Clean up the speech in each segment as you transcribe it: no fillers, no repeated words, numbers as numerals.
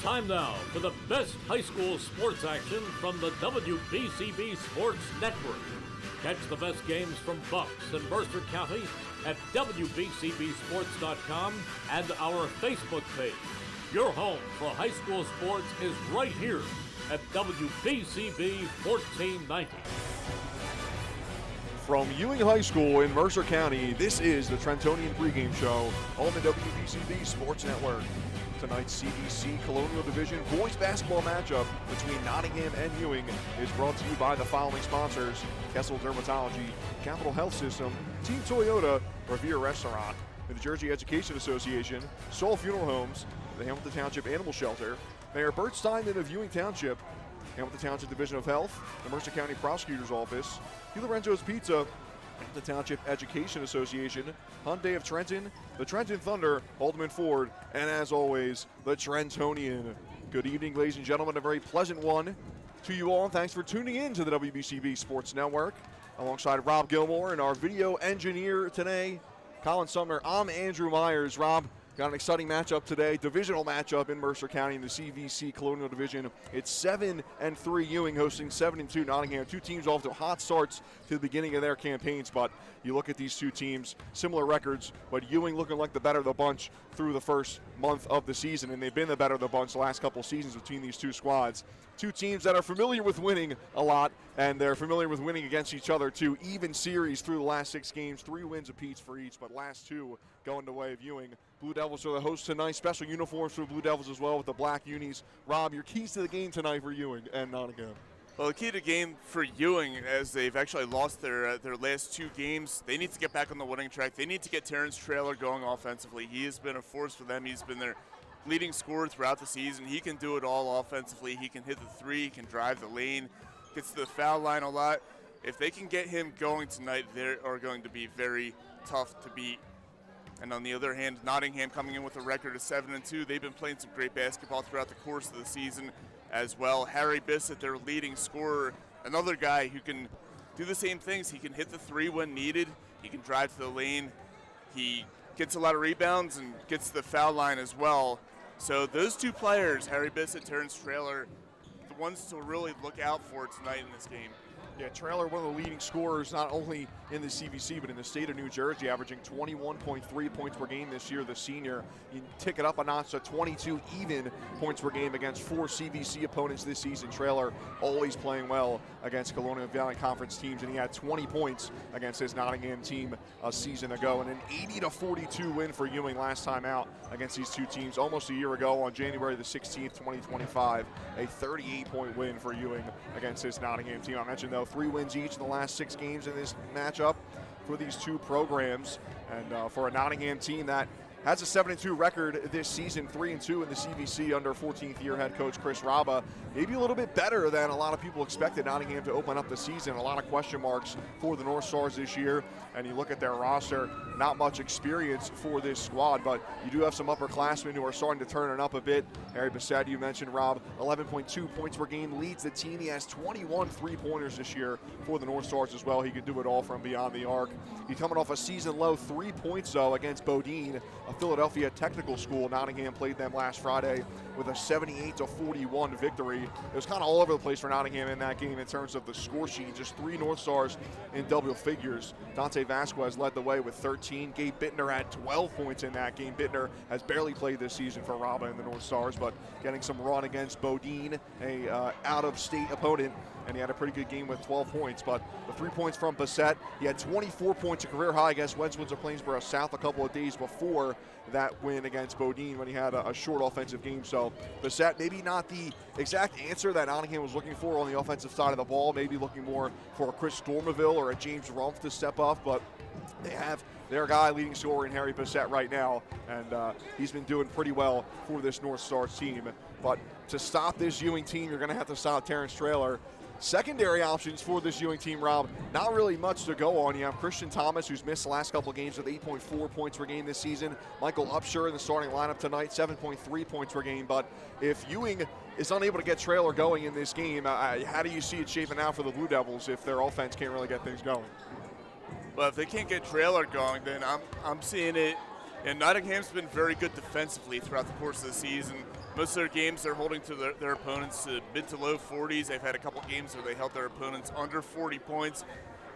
time now for the best high school sports action from the WBCB Sports Network. Catch the best games from Bucks and Mercer County at WBCBSports.com and our Facebook page. Your home for high school sports is right here at WBCB 1490. From Ewing High School in Mercer County, this is the Trentonian pregame show on the WBCB Sports Network. Tonight's CBC Colonial Division boys basketball matchup between Nottingham and Ewing is brought to you by the following sponsors: Kessel Dermatology, Capital Health System, Team Toyota, Revere Restaurant, the New Jersey Education Association, Soul Funeral Homes, the Hamilton Township Animal Shelter, Mayor Bert Steinman of Ewing Township, Hamilton Township Division of Health, the Mercer County Prosecutor's Office, DiLorenzo's Pizza, the Township Education Association, Hyundai of Trenton, the Trenton Thunder, Haldeman Ford, and as always, the Trentonian. Good evening, ladies and gentlemen. A very pleasant one to you all. Thanks for tuning in to the WBCB Sports Network. Alongside Rob Gilmore and our video engineer today, Colin Sumner, I'm Andrew Myers. Rob, got an exciting matchup today, divisional matchup in Mercer County in the CVC Colonial Division. It's 7-3 Ewing hosting 7-2 Nottingham. Two teams off to hot starts to the beginning of their campaigns, but you look at these two teams, similar records, but Ewing looking like the better of the bunch through the first month of the season, and they've been the better of the bunch the last couple seasons between these two squads. Two teams that are familiar with winning a lot, and they're familiar with winning against each other too. Even series through the last 6 games, 3 wins apiece for each, but last 2 going the way of Ewing. Blue Devils are the hosts tonight. Special uniforms for the Blue Devils as well with the black unis. Rob, your keys to the game tonight for Ewing and Nottingham. Well, the key to the game for Ewing, as they've actually lost their last 2 games, they need to get back on the winning track. They need to get Terrence Traylor going offensively. He has been a force for them. He's been their leading scorer throughout the season. He can do it all offensively. He can hit the 3, he can drive the lane, gets to the foul line a lot. If they can get him going tonight, they are going to be very tough to beat. And on the other hand, Nottingham coming in with a record of 7-2. They've been playing some great basketball throughout the course of the season as well. Harry Bissett, their leading scorer, another guy who can do the same things. He can hit the 3 when needed. He can drive to the lane. He gets a lot of rebounds and gets to the foul line as well. So those 2 players, Harry Bissett, Terrence Traylor, the ones to really look out for tonight in this game. Yeah, Traylor, one of the leading scorers, not only in the CVC, but in the state of New Jersey, averaging 21.3 points per game this year, the senior. You tick it up a notch to 22 even points per game against 4 CVC opponents this season. Traylor always playing well against Colonial Valley Conference teams, and he had 20 points against his Nottingham team a season ago, and an 80-42 win for Ewing last time out against these two teams almost a year ago on January the 16th, 2025. A 38-point win for Ewing against his Nottingham team. I mentioned, though, 3 wins each in the last 6 games in this matchup for these 2 programs. And for a Nottingham team that has a 7-2 record this season, 3-2 in the CVC under 14th year head coach Chris Raba. Maybe a little bit better than a lot of people expected Nottingham to open up the season. A lot of question marks for the Northstars this year. And you look at their roster, not much experience for this squad, but you do have some upperclassmen who are starting to turn it up a bit. Harry Bissett, you mentioned, Rob, 11.2 points per game, leads the team. He has 21 3-pointers this year for the Northstars as well. He can do it all from beyond the arc. He's coming off a season-low 3 points, though, against Bodine, a Philadelphia technical school. Nottingham played them last Friday with a 78-41 victory. It was kind of all over the place for Nottingham in that game in terms of the score sheet. Just 3 Northstars in double figures. Dante Vasquez led the way with 13. Gabe Bittner had 12 points in that game. Bittner has barely played this season for Raba and the Northstars, but getting some run against Bodine, a out-of-state opponent, and he had a pretty good game with 12 points. But the 3 points from Bissett, he had 24 points, a career high against Westwoods of Plainsboro South a couple of days before that win against Bodine when he had a short offensive game. So Bissett, maybe not the exact answer that Nottingham was looking for on the offensive side of the ball, maybe looking more for a Chris Stormaville or a James Rumpf to step up, but they have their guy leading scorer in Harry Bissett right now, and he's been doing pretty well for this North Stars team. But to stop this Ewing team, you're going to have to stop Terrence Traylor. Secondary options for this Ewing team, Rob, not really much to go on. You have Christian Thomas, who's missed the last couple of games with 8.4 points per game this season. Michael Upshur in the starting lineup tonight, 7.3 points per game. But if Ewing is unable to get Traylor going in this game, how do you see it shaping out for the Blue Devils if their offense can't really get things going? Well, if they can't get Traylor going, then I'm seeing it. And Nottingham's been very good defensively throughout the course of the season. Most of their games they're holding to their opponents to mid to low 40s. They've had a couple games where they held their opponents under 40 points.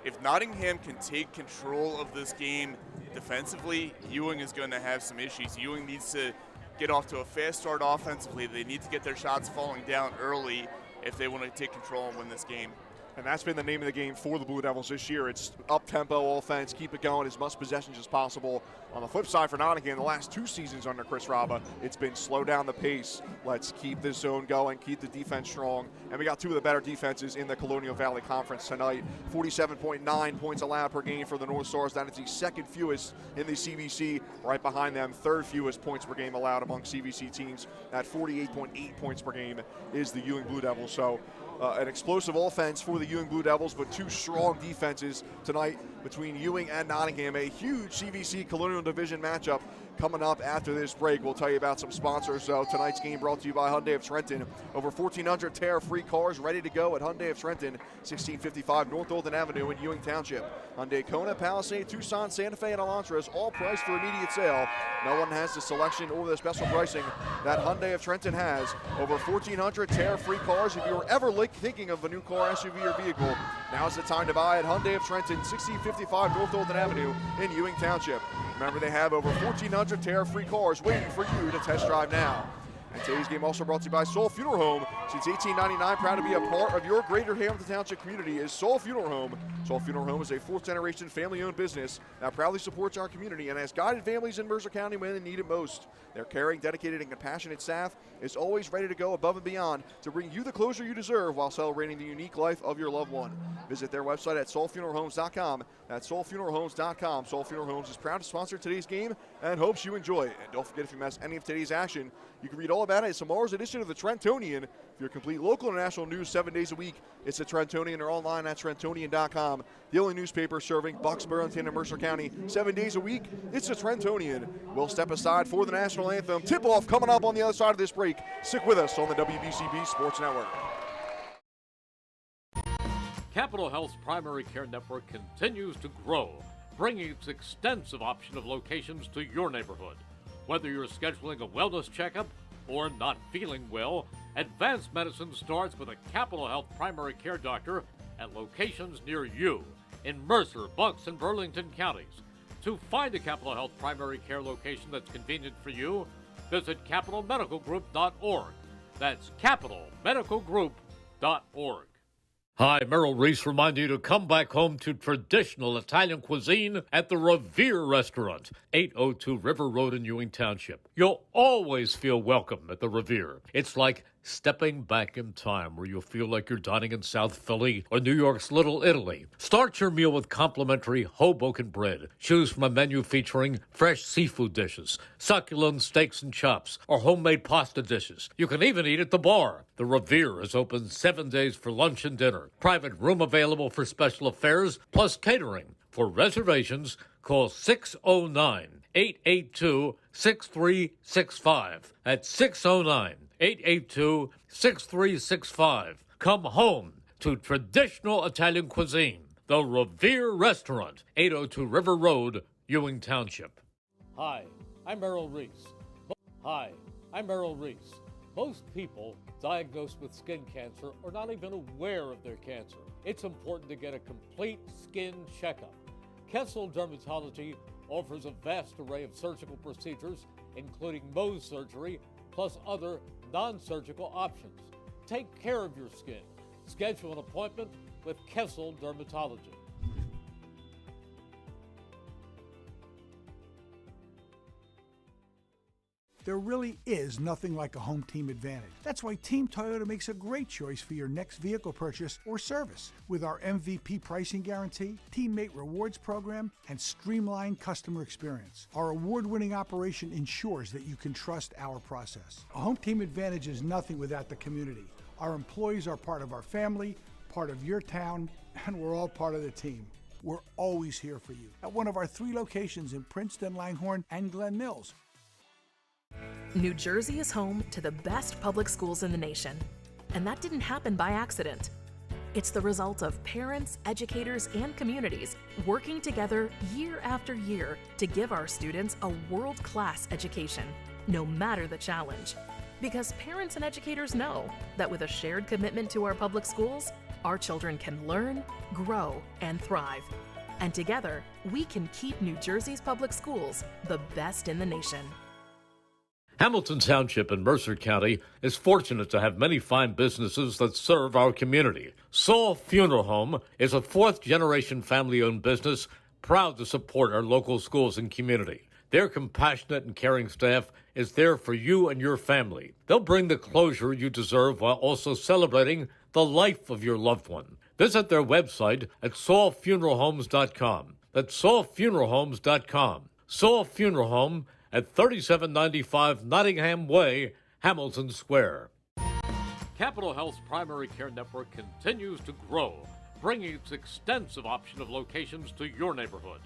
If Nottingham can take control of this game defensively, Ewing is going to have some issues. Ewing needs to get off to a fast start offensively. They need to get their shots falling down early if they want to take control and win this game. And that's been the name of the game for the Blue Devils this year. It's up-tempo offense, keep it going, as much possessions as possible. On the flip side for Nottingham, the last 2 seasons under Chris Raba, it's been slow down the pace. Let's keep this zone going, keep the defense strong. And we got 2 of the better defenses in the Colonial Valley Conference tonight. 47.9 points allowed per game for the North Stars. That is the second fewest in the CVC. Right behind them, third fewest points per game allowed among CVC teams. At 48.8 points per game is the Ewing Blue Devils. So an explosive offense for the Ewing Blue Devils, but 2 strong defenses tonight between Ewing and Nottingham. A huge CVC Colonial Division matchup coming up after this break. We'll tell you about some sponsors. So tonight's game brought to you by Hyundai of Trenton. Over 1,400 tariff-free cars ready to go at Hyundai of Trenton, 1655 North Olden Avenue in Ewing Township. Hyundai Kona, Palisade, Tucson, Santa Fe, and Elantras, all priced for immediate sale. No one has the selection or the special pricing that Hyundai of Trenton has. Over 1,400 tariff-free cars. If you were ever thinking of a new car, SUV, or vehicle, now's the time to buy at Hyundai of Trenton, 1655 North Olden Avenue in Ewing Township. Remember, they have over 1,400 tariff-free cars waiting for you to test drive now. And today's game also brought to you by Soul Funeral Home. Since 1899, proud to be a part of your greater Hamilton Township community is Soul Funeral Home. Soul Funeral Home is a 4th-generation family-owned business that proudly supports our community and has guided families in Mercer County when they need it most. Their caring, dedicated, and compassionate staff is always ready to go above and beyond to bring you the closure you deserve while celebrating the unique life of your loved one. Visit their website at soulfuneralhomes.com. That's soulfuneralhomes.com. Soul Funeral Homes is proud to sponsor today's game and hopes you enjoy it. And don't forget, if you missed any of today's action, you can read all about it in tomorrow's edition of the Trentonian. For your complete local and national news 7 days a week, it's the Trentonian or online at trentonian.com. The only newspaper serving Bucks, Burlington, and Mercer County 7 days a week, it's the Trentonian. We'll step aside for the national anthem. Tip-off coming up on the other side of this break. Stick with us on the WBCB Sports Network. Capital Health's primary care network continues to grow, bringing its extensive option of locations to your neighborhood. Whether you're scheduling a wellness checkup or not feeling well, advanced medicine starts with a Capital Health primary care doctor at locations near you in Mercer, Bucks, and Burlington counties. To find a Capital Health primary care location that's convenient for you, visit capitalmedicalgroup.org. That's capitalmedicalgroup.org. Hi, Merrill Reese reminding you to come back home to traditional Italian cuisine at the Revere Restaurant, 802 River Road in Ewing Township. You'll always feel welcome at the Revere. It's like stepping back in time where you'll feel like you're dining in South Philly or New York's Little Italy. Start your meal with complimentary Hoboken bread. Choose from a menu featuring fresh seafood dishes, succulent steaks and chops, or homemade pasta dishes. You can even eat at the bar. The Revere is open 7 days for lunch and dinner. Private room available for special affairs, plus catering. For reservations, call 609-882-6365. That's 609-882-6365. Come home to traditional Italian cuisine. The Revere Restaurant, 802 River Road, Ewing Township. Hi, I'm Merrill Reese. Most people diagnosed with skin cancer are not even aware of their cancer. It's important to get a complete skin checkup. Kessel Dermatology offers a vast array of surgical procedures, including Mohs surgery, plus other non-surgical options. Take care of your skin. Schedule an appointment with Kessel Dermatology. There really is nothing like a home team advantage. That's why Team Toyota makes a great choice for your next vehicle purchase or service. With our MVP pricing guarantee, teammate rewards program, and streamlined customer experience, our award-winning operation ensures that you can trust our process. A home team advantage is nothing without the community. Our employees are part of our family, part of your town, and we're all part of the team. We're always here for you at one of our 3 locations in Princeton, Langhorne, and Glen Mills. New Jersey is home to the best public schools in the nation, and that didn't happen by accident. It's the result of parents, educators, and communities working together year after year to give our students a world-class education, no matter the challenge. Because parents and educators know that with a shared commitment to our public schools, our children can learn, grow, and thrive. And together, we can keep New Jersey's public schools the best in the nation. Hamilton Township in Mercer County is fortunate to have many fine businesses that serve our community. Saul Funeral Home is a fourth-generation family-owned business proud to support our local schools and community. Their compassionate and caring staff is there for you and your family. They'll bring the closure you deserve while also celebrating the life of your loved one. Visit their website at saulfuneralhomes.com. That's saulfuneralhomes.com. Saul Funeral Home at 3795 Nottingham Way, Hamilton Square. Capital Health's primary care network continues to grow, bringing its extensive option of locations to your neighborhood.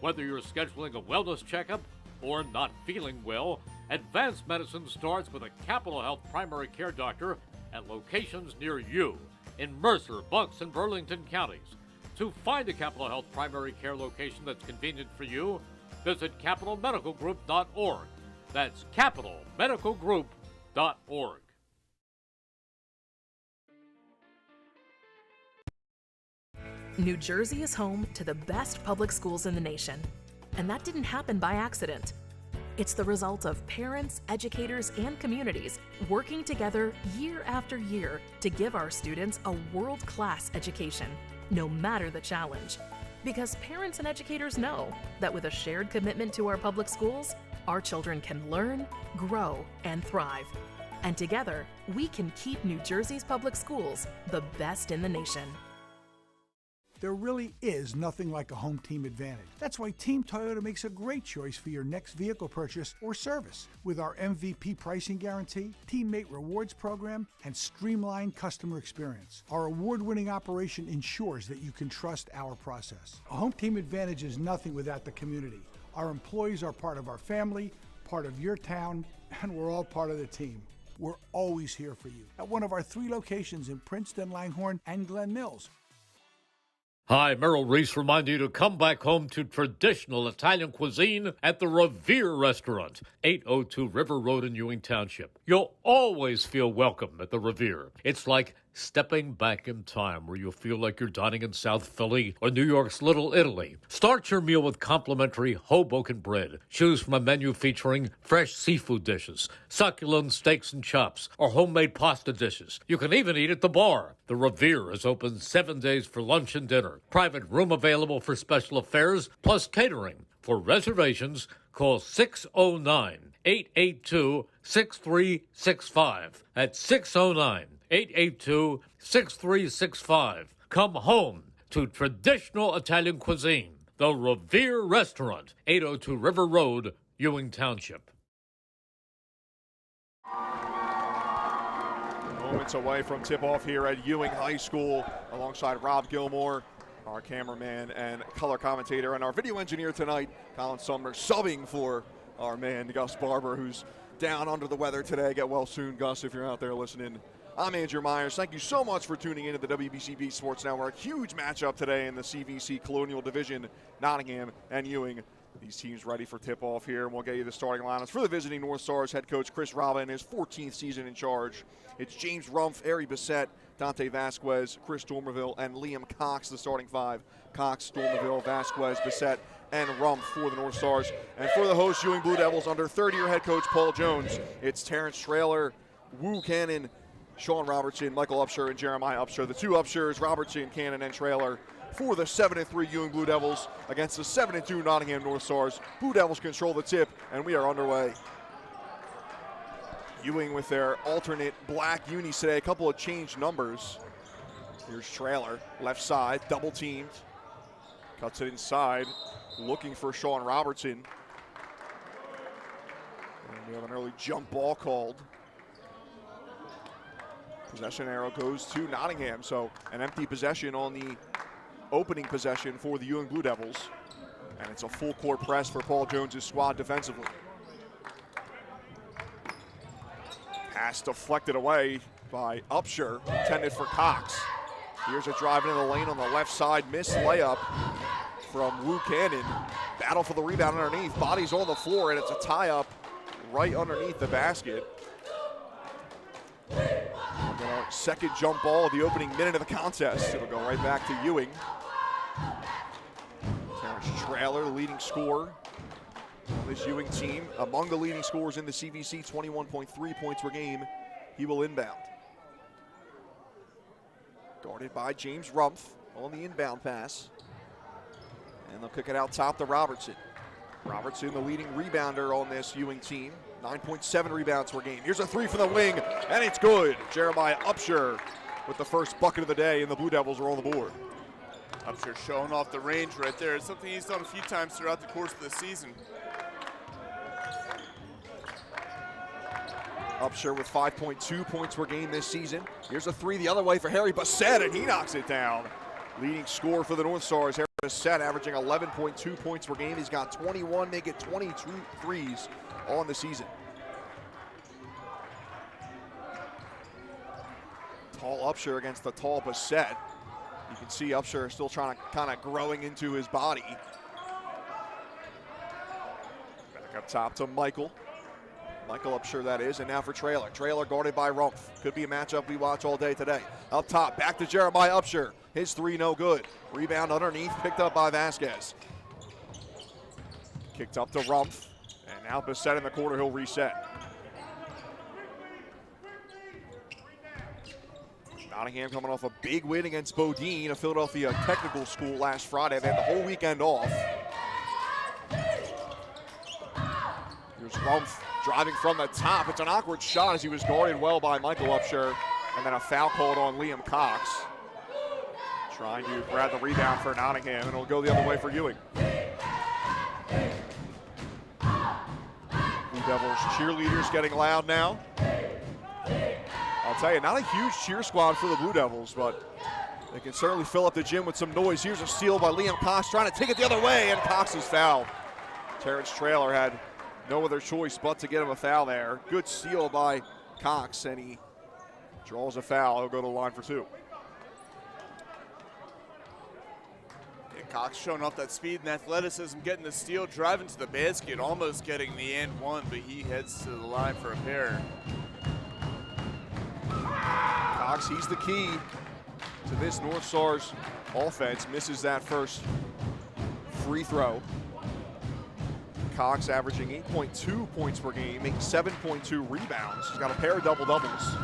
Whether you're scheduling a wellness checkup or not feeling well, advanced medicine starts with a Capital Health primary care doctor at locations near you in Mercer, Bucks, and Burlington counties. To find a Capital Health primary care location that's convenient for you, visit capitalmedicalgroup.org. That's capitalmedicalgroup.org. New Jersey is home to the best public schools in the nation. And that didn't happen by accident. It's the result of parents, educators, and communities working together year after year to give our students a world-class education, no matter the challenge. Because parents and educators know that with a shared commitment to our public schools, our children can learn, grow, and thrive. And together, we can keep New Jersey's public schools the best in the nation. There really is nothing like a home team advantage. That's why Team Toyota makes a great choice for your next vehicle purchase or service. With our MVP pricing guarantee, teammate rewards program, and streamlined customer experience, our award-winning operation ensures that you can trust our process. A home team advantage is nothing without the community. Our employees are part of our family, part of your town, and we're all part of the team. We're always here for you at one of our 3 locations in Princeton, Langhorne, and Glen Mills. Hi, Merrill Reese reminding you to come back home to traditional Italian cuisine at the Revere Restaurant, 802 River Road in Ewing Township. You'll always feel welcome at the Revere. It's like stepping back in time where you'll feel like you're dining in South Philly or New York's Little Italy. Start your meal with complimentary Hoboken bread. Choose from a menu featuring fresh seafood dishes, succulent steaks and chops, or homemade pasta dishes. You can even eat at the bar. The Revere is open 7 days for lunch and dinner. Private room available for special affairs, plus catering. For reservations, call 609-882-6365. That's 609-882-6365. Come home to traditional Italian cuisine. The Revere Restaurant, 802 River Road, Ewing Township. Moments away from tip-off here at Ewing High School alongside Rob Gilmore, our cameraman and color commentator, and our video engineer tonight, Colin Sumner, subbing for our man, Gus Barber, who's down under the weather today. Get well soon, Gus, if you're out there listening. I'm Andrew Myers. Thank you so much for tuning in to the WBCB Sports Network. Huge matchup today in the CVC Colonial Division, Nottingham and Ewing. These teams ready for tip-off here, and we'll get you the starting lineups for the visiting Northstars head coach Chris Rava in his 14th season in charge. It's James Rumpf, Ari Bissett, Dante Vasquez, Chris Dormerville, and Liam Cox, the starting 5. Cox, Dormerville, Vasquez, Bissett, and Rumpf for the Northstars. And for the host Ewing Blue Devils, under third-year head coach Paul Jones, it's Terrence Traylor, Wu Cannon, Sean Robertson, Michael Upshur, and Jeremiah Upshur. The 2 Upshurs, Robertson, Cannon, and Traylor, for the 7-3 Ewing Blue Devils against the 7-2 Nottingham Northstars. Blue Devils control the tip, and we are underway. Ewing with their alternate black unis today, a couple of changed numbers. Here's Traylor, left side, double teamed. Cuts it inside, looking for Sean Robertson. And we have an early jump ball called. Possession arrow goes to Nottingham, so an empty possession on the opening possession for the Ewing Blue Devils. And it's a full court press for Paul Jones' squad defensively. Pass deflected away by Upshur, intended for Cox. Here's a drive into the lane on the left side, missed layup from Wu Cannon. Battle for the rebound underneath, bodies on the floor, and it's a tie-up right underneath the basket. second jump ball of the opening minute of the contest. It'll go right back to Ewing. Terrence Traylor, the leading scorer on this Ewing team. Among the leading scorers in the CVC, 21.3 points per game. He will inbound. Guarded by James Rumpf on the inbound pass. And they'll kick it out top to Robertson. Robertson, the leading rebounder on this Ewing team. 9.7 rebounds per game. Here's a three from the wing, and it's good. Jeremiah Upshur with the first bucket of the day, and the Blue Devils are on the board. Upshur showing off the range right there. It's something he's done a few times throughout the course of the season. Upshur with 5.2 points per game this season. Here's a three the other way for Harry Bassett, and he knocks it down. Leading scorer for the North Stars, Harry Bassett, averaging 11.2 points per game. He's got 21, make it 22 threes on the season. Tall Upshur against the tall Bassett. You can see Upshur still trying to kind of growing into his body. Back up top to Michael. Michael Upshur, that is, and now for Traylor. Traylor guarded by Rumpf. Could be a matchup we watch all day today. Up top, back to Jeremiah Upshur. His three no good. Rebound underneath, picked up by Vasquez. Kicked up to Rumpf, and now Bassett in the corner, he'll reset. Nottingham coming off a big win against Bodine, a Philadelphia technical school last Friday. They had the whole weekend off. Here's Rumpf driving from the top. It's an awkward shot as he was guarded well by Michael Upshur. And then a foul called on Liam Cox. Trying to grab the rebound for Nottingham, and it'll go the other way for Ewing. Blue Devils cheerleaders getting loud now. I'll tell you, not a huge cheer squad for the Blue Devils, but they can certainly fill up the gym with some noise. Here's a steal by Liam Cox, trying to take it the other way, and Cox is fouled. Terrence Traylor had no other choice but to get him a foul there. Good steal by Cox, and he draws a foul. He'll go to the line for two. Yeah, Cox showing off that speed and athleticism, getting the steal, driving to the basket, almost getting the and one, but he heads to the line for a pair. Cox, he's the key to this North Stars offense. Misses that first free throw. Cox averaging 8.2 points per game, making 7.2 rebounds. He's got a pair of double-doubles.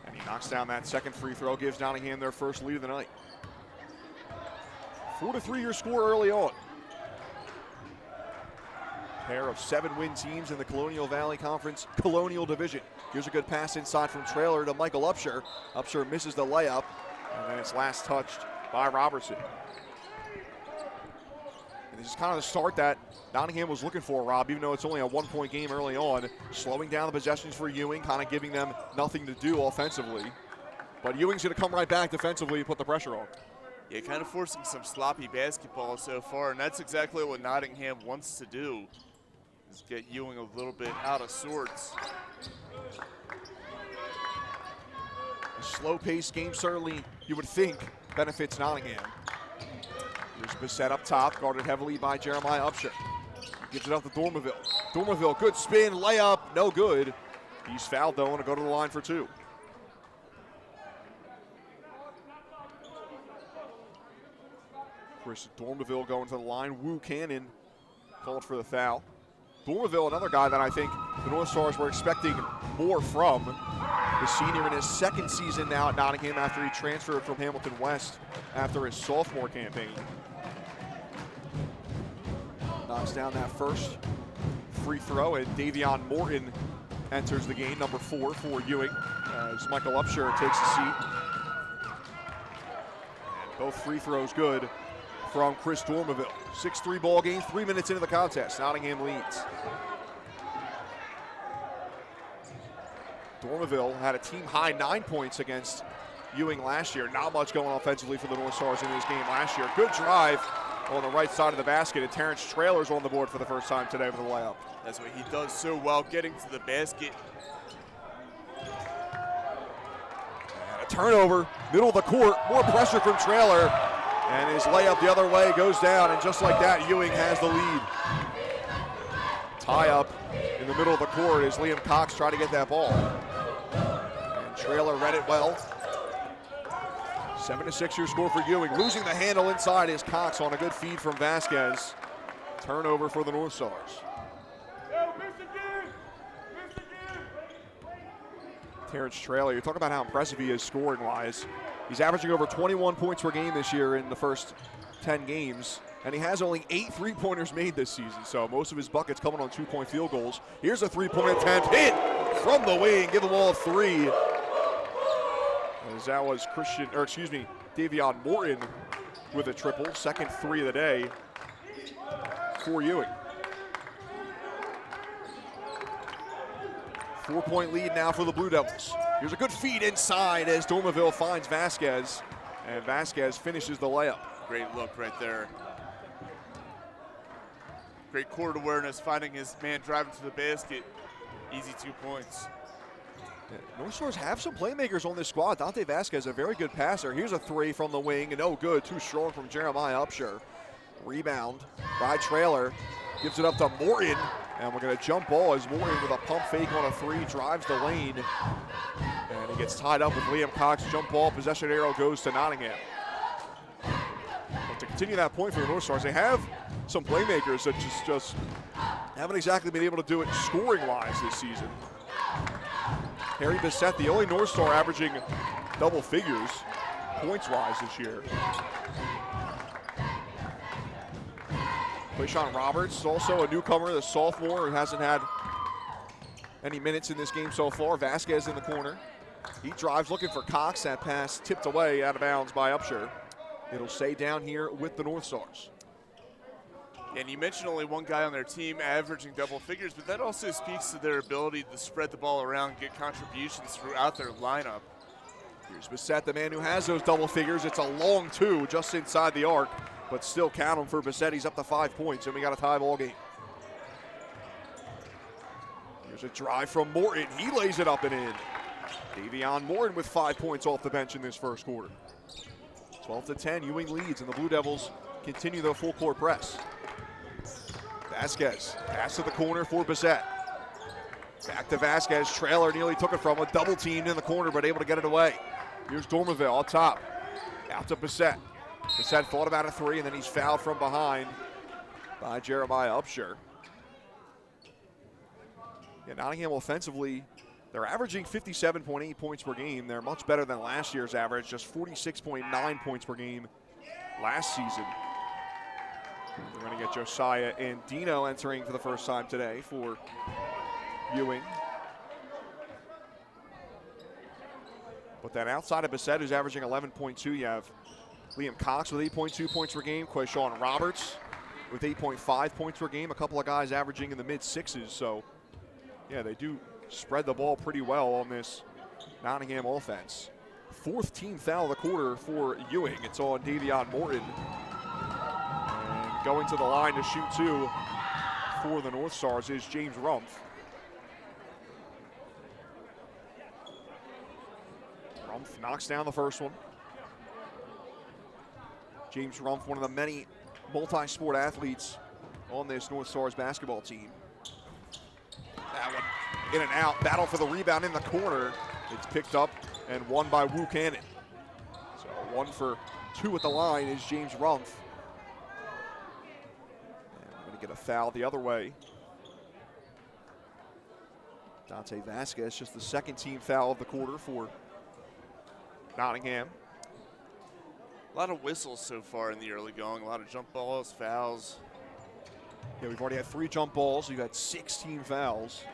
And he knocks down that second free throw, gives Nottingham their first lead of the night. 4-3 your score early on. Pair of 7-win teams in the Colonial Valley Conference Colonial Division. Here's a good pass inside from Traylor to Michael Upshur. Upshur misses the layup, and then it's last touched by Robertson. And this is kind of the start that Nottingham was looking for, Rob, even though it's only a one-point game early on. Slowing down the possessions for Ewing, kind of giving them nothing to do offensively. But Ewing's going to come right back defensively and put the pressure on. Yeah, kind of forcing some sloppy basketball so far, and that's exactly what Nottingham wants to do, is get Ewing a little bit out of sorts. A slow-paced game certainly, you would think, benefits Nottingham. Here's Bassett up top, guarded heavily by Jeremiah Upshur. Gives it up to Dormerville. Dormerville, good spin, layup, no good. He's fouled though, and will go to the line for two. Chris Dormerville going to the line. Wu Cannon called for the foul. Dormerville, another guy that I think the North Stars were expecting more from. The senior in his second season now at Nottingham after he transferred from Hamilton West after his sophomore campaign. Knocks down that first free throw, and Davion Morgan enters the game, number 4 for Ewing, as Michael Upshur takes a seat. And both free throws good from Chris Dormerville. 6-3 ball game, 3 minutes into the contest. Nottingham leads. Dormerville had a team-high 9 points against Ewing last year. Not much going offensively for the North Stars in this game last year. Good drive on the right side of the basket, and Terrence Traylor's on the board for the first time today with a layup. That's what he does so well, getting to the basket. And a turnover, middle of the court, more pressure from Traylor, and his layup the other way goes down, and just like that, Ewing has the lead. Tie up in the middle of the court as Liam Cox tried to get that ball. And Trailer read it well. 7-6 your score for Ewing. Losing the handle inside is Cox on a good feed from Vasquez. Turnover for the North Stars. Terrence Trailer, you're talking about how impressive he is scoring-wise. He's averaging over 21 points per game this year in the first 10 games, and he has only 8 three-pointers made this season, so most of his buckets coming on 2-point field goals. Here's a three-point attempt, hit from the wing, give them all 3. As that was Davion Morton with a triple, second 3 of the day for Ewing. 4-point lead now for the Blue Devils. Here's a good feed inside as Dormaville finds Vasquez, and Vasquez finishes the layup. Great look right there. Great court awareness, finding his man driving to the basket. Easy 2 points. North Stars have some playmakers on this squad. Dante Vasquez, a very good passer. Here's a 3 from the wing, and no good. Too strong from Jeremiah Upshur. Rebound by Trailer. Gives it up to Morton, and we're going to jump ball as Morton with a pump fake on a 3 drives the lane. And he gets tied up with Liam Cox. Jump ball, possession arrow goes to Nottingham. But to continue that point for the North Stars, they have some playmakers that just haven't exactly been able to do it scoring-wise this season. Harry Bissett, the only North Star averaging double figures points-wise this year. Quayshawn Roberts is also a newcomer, the sophomore, who hasn't had any minutes in this game so far. Vasquez in the corner. He drives looking for Cox. That pass tipped away out of bounds by Upshur. It'll stay down here with the North Stars. And you mentioned only one guy on their team averaging double figures, but that also speaks to their ability to spread the ball around, get contributions throughout their lineup. Here's Bissett, the man who has those double figures. It's a long 2 just inside the arc, but still count him for Bissett. He's up to 5 points, and we got a tie ball game. Here's a drive from Morton. He lays it up and in. Davion Morton with 5 points off the bench in this first quarter. 12-10, Ewing leads, and the Blue Devils continue their full court press. Vasquez, pass to the corner for Bissett. Back to Vasquez, Trailer nearly took it from a double teamed in the corner, but able to get it away. Here's Dormaville up top, out to Bissett. Bissett thought about a 3, and then he's fouled from behind by Jeremiah Upshur. Yeah, Nottingham offensively, they're averaging 57.8 points per game. They're much better than last year's average, just 46.9 points per game last season. We're going to get Josiah and Dino entering for the first time today for Ewing. But then outside of Bissett, who's averaging 11.2, you have Liam Cox with 8.2 points per game, Quayshawn Roberts with 8.5 points per game, a couple of guys averaging in the mid-6s. So, yeah, they do spread the ball pretty well on this Nottingham offense. 4th team foul of the quarter for Ewing. It's on Davion Morton. Going to the line to shoot 2 for the North Stars is James Rumpf. Rumpf knocks down the first one. James Rumpf, one of the many multi-sport athletes on this North Stars basketball team. That one in and out, battle for the rebound in the corner. It's picked up and won by Wu Cannon. So 1 for 2 at the line is James Rumpf. Get a foul the other way. Dante Vasquez, just the 2nd team foul of the quarter for Nottingham. A lot of whistles so far in the early going, a lot of jump balls, fouls. Yeah, we've already had 3 jump balls. We've had 16 fouls.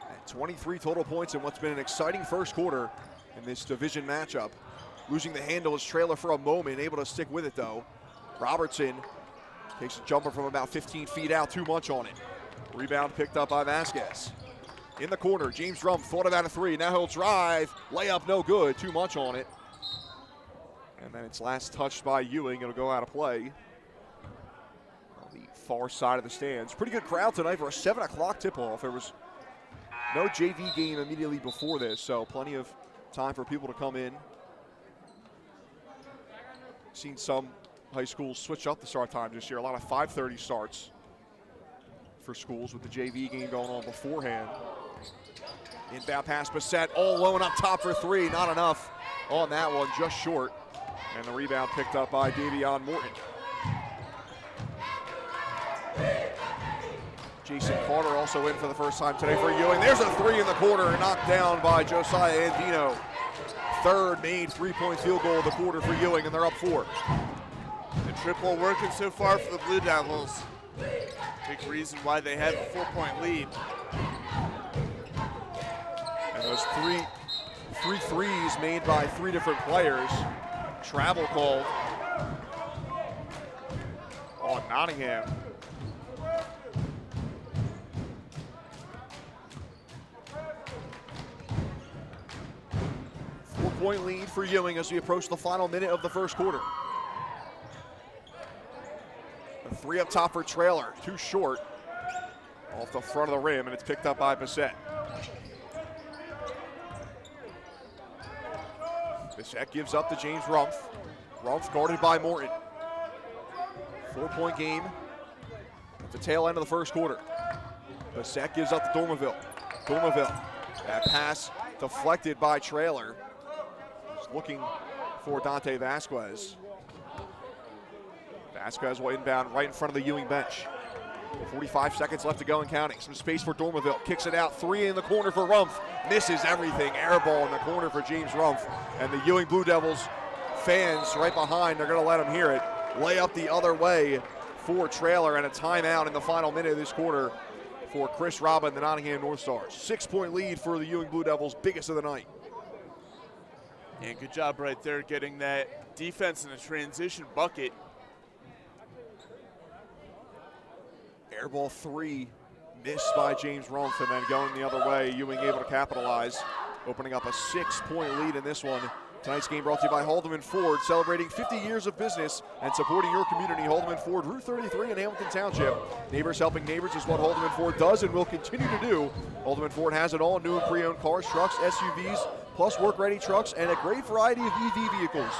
And 23 total points in what's been an exciting first quarter in this division matchup. Losing the handle is Trailer for a moment, able to stick with it though. Robertson takes a jumper from about 15 feet out, too much on it. Rebound picked up by Vasquez. In the corner, James Rumpf thought about a 3, now he'll drive. Layup no good, too much on it. And then it's last touched by Ewing, it'll go out of play. On the far side of the stands. Pretty good crowd tonight for a 7 o'clock tip-off. There was no JV game immediately before this, so plenty of time for people to come in. Seen some high schools switch up the start time this year. A lot of 5:30 starts for schools with the JV game going on beforehand. Inbound pass, Bissett all alone up top for three. Not enough on that one, just short. And the rebound picked up by Davion Morton. Jason Carter also in for the first time today for Ewing. There's a three in the corner, knocked down by Josiah Andino. Third made three-point field goal of the quarter for Ewing, and they're up 4. The triple working so far for the Blue Devils. Big reason why they have a 4-point lead. And those three threes made by 3 different players. Travel called on Nottingham. Four-point lead for Ewing as we approach the final minute of the first quarter. A 3 up top for Traylor, too short. Off the front of the rim, and it's picked up by Bissett. Bissett gives up to James Rumpf. Rumpf guarded by Morton. 4-point game at the tail end of the first quarter. Bissett gives up to Dormerville. Dormerville, that pass deflected by Traylor. He's looking for Dante Vasquez. Vasquez will inbound right in front of the Ewing bench. 45 seconds left to go and counting. Some space for Dormerville. Kicks it out. 3 in the corner for Rumpf. Misses everything. Air ball in the corner for James Rumpf. And the Ewing Blue Devils fans right behind, they're going to let him hear it. Lay up the other way for Traylor, and a timeout in the final minute of this quarter for Chris Robin, the Nottingham Northstars. 6-point lead for the Ewing Blue Devils, biggest of the night. And good job right there getting that defense in a transition bucket. Airball 3 missed by James Rumpf, and then going the other way, Ewing able to capitalize, opening up a 6-point lead in this one. Tonight's game brought to you by Haldeman Ford, celebrating 50 years of business and supporting your community. Haldeman Ford, Route 33 in Hamilton Township. Neighbors helping neighbors is what Haldeman Ford does and will continue to do. Haldeman Ford has it all: new and pre-owned cars, trucks, SUVs, plus work-ready trucks, and a great variety of EV vehicles.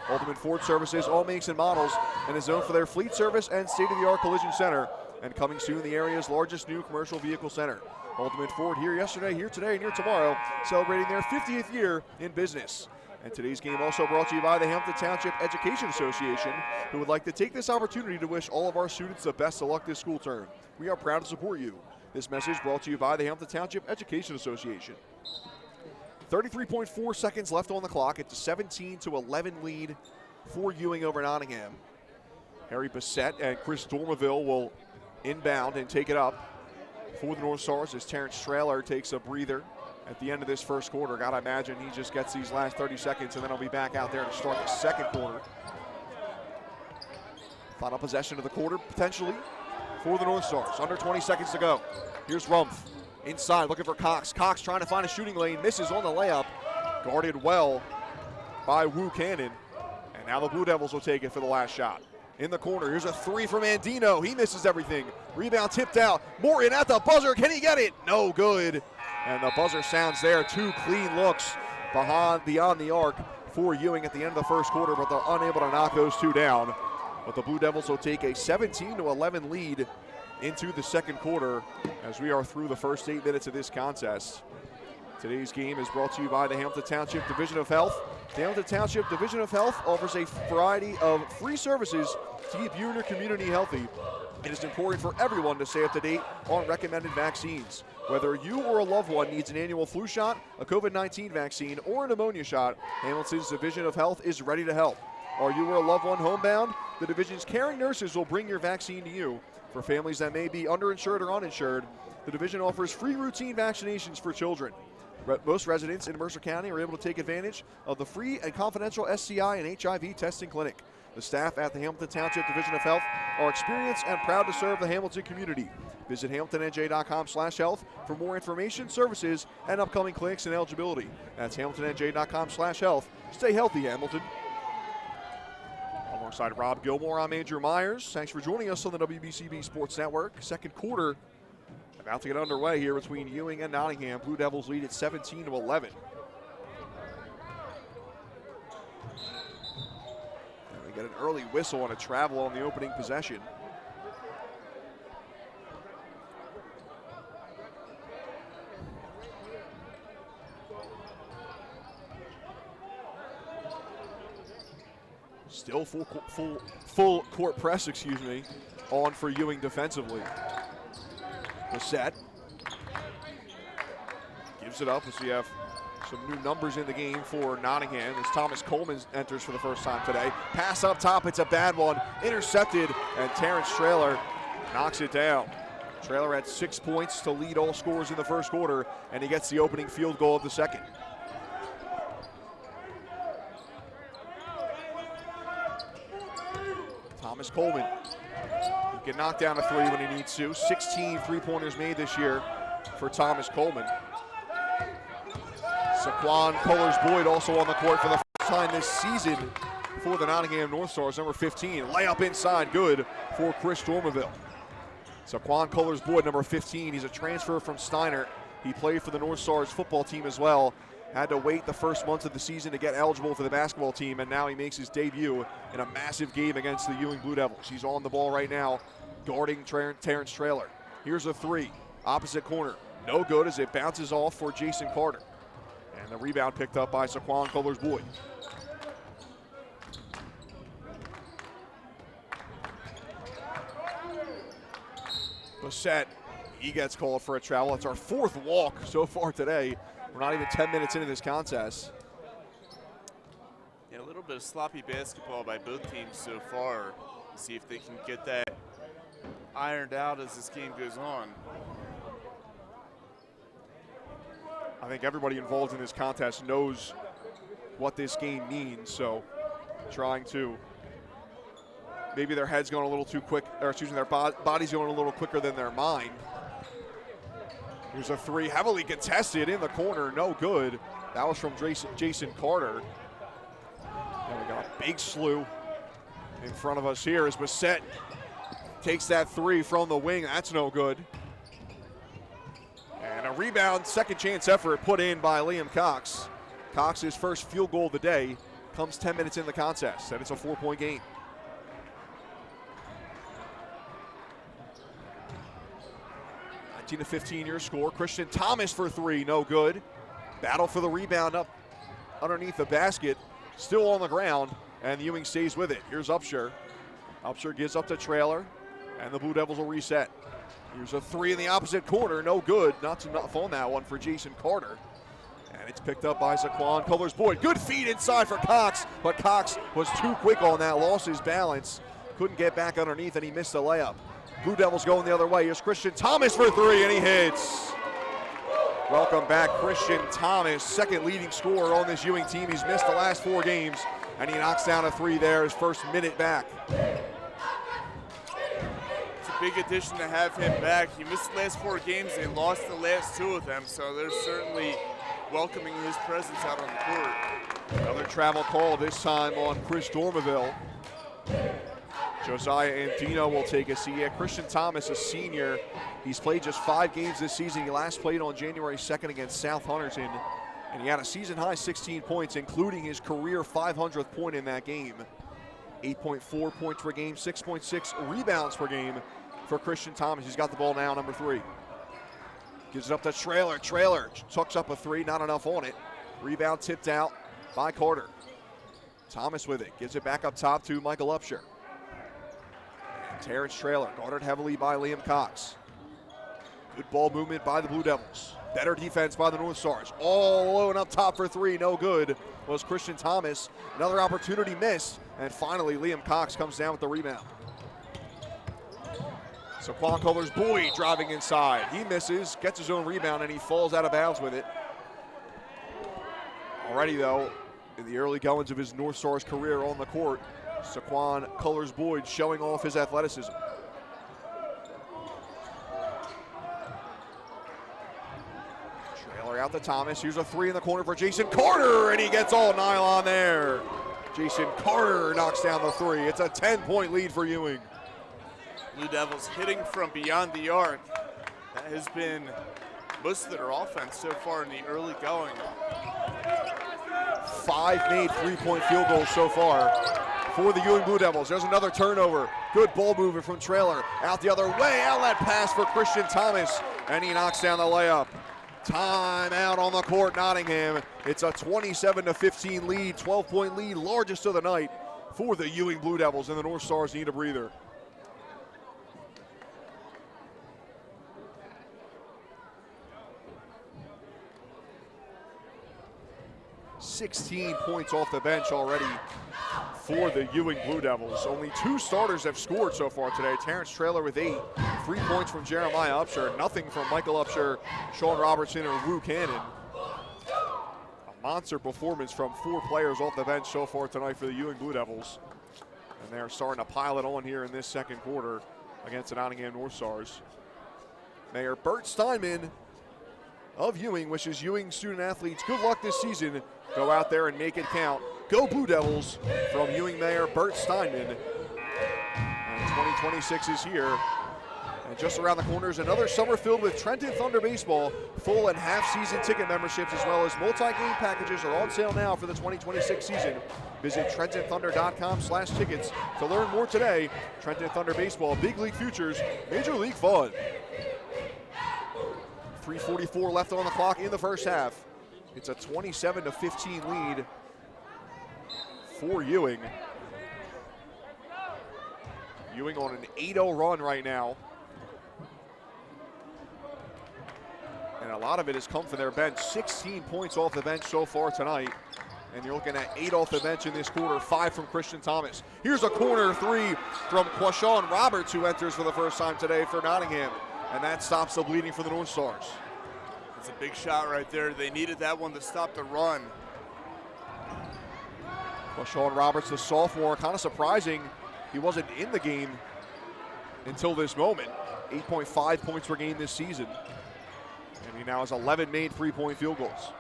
Haldeman Ford services all makes and models and is known for their fleet service and state-of-the-art collision center. And coming soon, the area's largest new commercial vehicle center. Haldeman Ford here yesterday, here today, and here tomorrow, celebrating their 50th year in business. And today's game also brought to you by the Hamilton Township Education Association, who would like to take this opportunity to wish all of our students the best of luck this school term. We are proud to support you. This message brought to you by the Hamilton Township Education Association. 33.4 seconds left on the clock. It's a 17-11 lead for Ewing over Nottingham. Harry Bissett and Chris Dormerville will inbound and take it up for the Northstars as Terrence Traylor takes a breather at the end of this first quarter. Gotta imagine he just gets these last 30 seconds and then he'll be back out there to start the second quarter. Final possession of the quarter potentially for the Northstars. Under 20 seconds to go. Here's Rumpf inside looking for Cox. Cox trying to find a shooting lane, misses on the layup. Guarded well by Wu Cannon. And now the Blue Devils will take it for the last shot. In the corner, here's a 3 from Andino. He misses everything. Rebound tipped out. Morton at the buzzer. Can he get it? No good. And the buzzer sounds there. 2 clean looks beyond the arc for Ewing at the end of the first quarter, but they're unable to knock those 2 down. But the Blue Devils will take a 17-11 lead into the second quarter as we are through the first 8 minutes of this contest. Today's game is brought to you by the Hamilton Township Division of Health. The Hamilton Township Division of Health offers a variety of free services to keep you and your community healthy. It is important for everyone to stay up to date on recommended vaccines. Whether you or a loved one needs an annual flu shot, a COVID-19 vaccine, or a pneumonia shot, Hamilton's Division of Health is ready to help. Are you or a loved one homebound? The division's caring nurses will bring your vaccine to you. For families that may be underinsured or uninsured, the division offers free routine vaccinations for children. Most residents in Mercer County are able to take advantage of the free and confidential STI and HIV testing clinic. The staff at the Hamilton Township Division of Health are experienced and proud to serve the Hamilton community. Visit hamiltonnj.com/health for more information, services, and upcoming clinics and eligibility. That's hamiltonnj.com/health. Stay healthy, Hamilton. Alongside Rob Gilmore, I'm Andrew Myers. Thanks for joining us on the WBCB Sports Network. Second quarter about to get underway here between Ewing and Nottingham. Blue Devils lead at 17-11. And we get an early whistle on a travel on the opening possession. Still full court press, on for Ewing defensively. Brissett gives it up as we have some new numbers in the game for Nottingham as Thomas Coleman enters for the first time today. Pass up top, it's a bad one. Intercepted, and Terrence Traylor knocks it down. Traylor had 6 points to lead all scorers in the first quarter, and he gets the opening field goal of the second. Thomas Coleman, he can knock down a three when he needs to. 16 three-pointers made this year for Thomas Coleman. Saquon Cullers-Boyd also on the court for the first time this season for the Nottingham Northstars, number 15. Layup inside, good for Chris Dormerville. Saquon Cullers-Boyd, number 15, he's a transfer from Steiner. He played for the Northstars football team as well. Had to wait the first month of the season to get eligible for the basketball team, and now he makes his debut in a massive game against the Ewing Blue Devils. He's on the ball right now, guarding Terrence Traylor. Here's a three, opposite corner. No good as it bounces off for Jason Carter. And the rebound picked up by Saquon Cullers-Boyd. Brissett, he gets called for a travel. It's our fourth walk so far today. We're not even 10 minutes into this contest. Yeah, a little bit of sloppy basketball by both teams so far. See if they can get that ironed out as this game goes on. I think everybody involved in this contest knows what this game means, so trying to, maybe their head's going a little too quick, or excuse me, their body's going a little quicker than their mind. Here's a three, heavily contested in the corner, no good. That was from Jason Carter. And we got a big slew in front of us here as Brissett takes that three from the wing. That's no good. And a rebound, second chance effort put in by Liam Cox. Cox's first field goal of the day comes 10 minutes in the contest, and it's a 4-point game. To 15 your score. Christian Thomas for three, no good. Battle for the rebound up underneath the basket, still on the ground, and Ewing stays with it. Here's Upshur. Upshur gives up to Traylor, and the Blue Devils will reset. Here's a three in the opposite corner, no good. Not enough on that one for Jason Carter. And it's picked up by Saquon Cullers-Boyd. Good feed inside for Cox, but Cox was too quick on that, lost his balance, couldn't get back underneath, and he missed the layup. Blue Devils going the other way. Here's Christian Thomas for three, and he hits. Welcome back, Christian Thomas, second leading scorer on this Ewing team. He's missed the last 4 games, and he knocks down a three there, his first minute back. It's a big addition to have him back. He missed the last 4 games and lost the last 2 of them, so they're certainly welcoming his presence out on the court. Another travel call, this time on Chris Dormerville. Josiah Andino will take a seat. Yeah, Christian Thomas, a senior. He's played just 5 games this season. He last played on January 2nd against South Hunterton, and he had a season-high 16 points, including his career 500th point in that game. 8.4 points per game, 6.6 rebounds per game for Christian Thomas. He's got the ball now, number 3. Gives it up to Traylor. Traylor tucks up a three, not enough on it. Rebound tipped out by Carter. Thomas with it, gives it back up top to Michael Upshur. Terrence Traylor, guarded heavily by Liam Cox. Good ball movement by the Blue Devils. Better defense by the Northstars. All alone up top for three, no good, was Christian Thomas. Another opportunity missed, and finally Liam Cox comes down with the rebound. Saquon Cullers-Boyd driving inside. He misses, gets his own rebound, and he falls out of bounds with it. Already though, in the early goings of his Northstars career on the court, Saquon Cullers-Boyd showing off his athleticism. Trailer out to Thomas. Here's a three in the corner for Jason Carter, and he gets all nylon there. Jason Carter knocks down the three. It's a 10-point lead for Ewing. Blue Devils hitting from beyond the arc. That has been most of their offense so far in the early going. 5 made three-point field goals so far for the Ewing Blue Devils. There's another turnover. Good ball movement from Traylor. Out the other way, outlet pass for Christian Thomas, and he knocks down the layup. Timeout on the court, Nottingham. It's a 27-15 lead, 12-point lead, largest of the night for the Ewing Blue Devils, and the North Stars need a breather. .16 off the bench already for the Ewing Blue Devils. Only 2 starters have scored so far today. Terrence Traylor with 8, 3 points from Jeremiah Upshur, nothing from Michael Upshur, Sean Robertson, or Wu Cannon. A monster performance from 4 players off the bench so far tonight for the Ewing Blue Devils. And they're starting to pile it on here in this second quarter against the Nottingham Northstars. Mayor Bert Steinman of Ewing wishes Ewing student athletes good luck this season. Go out there and make it count. Go Blue Devils from Ewing Mayor Bert Steinman. And 2026 is here. And just around the corner is another summer filled with Trenton Thunder baseball. Full and half-season ticket memberships as well as multi-game packages are on sale now for the 2026 season. Visit TrentonThunder.com/tickets to learn more today. Trenton Thunder baseball, big league futures, major league fun. 3:44 left on the clock in the first half. It's a 27-15 lead for Ewing. Ewing on an 8-0 run right now. And a lot of it has come from their bench. 16 points off the bench so far tonight. And you're looking at 8 off the bench in this quarter, 5 from Christian Thomas. Here's a corner 3 from Quashawn Roberts, who enters for the first time today for Nottingham. And that stops the bleeding for the North Stars. It's a big shot right there. They needed that one to stop the run. Quashawn Roberts, the sophomore, kind of surprising. He wasn't in the game until this moment. 8.5 points per game this season. And he now has 11 made 3-point field goals.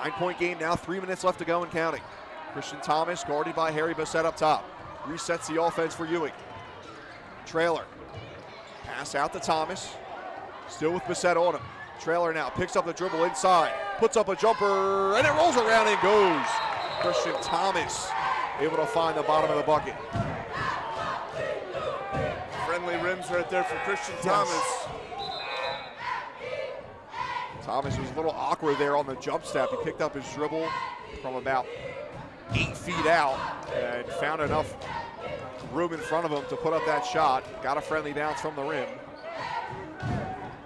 9-point game now, 3 minutes left to go and counting. Christian Thomas guarded by Harry Bassett up top. Resets the offense for Ewing. Traylor. Pass out to Thomas. Still with Bassett on him. Traylor now picks up the dribble inside. Puts up a jumper, and it rolls around and goes. Christian Thomas able to find the bottom of the bucket. Friendly rims right there for Christian Thomas. Thomas was a little awkward there on the jump step. He picked up his dribble from about 8 feet out and found enough room in front of him to put up that shot. Got a friendly bounce from the rim.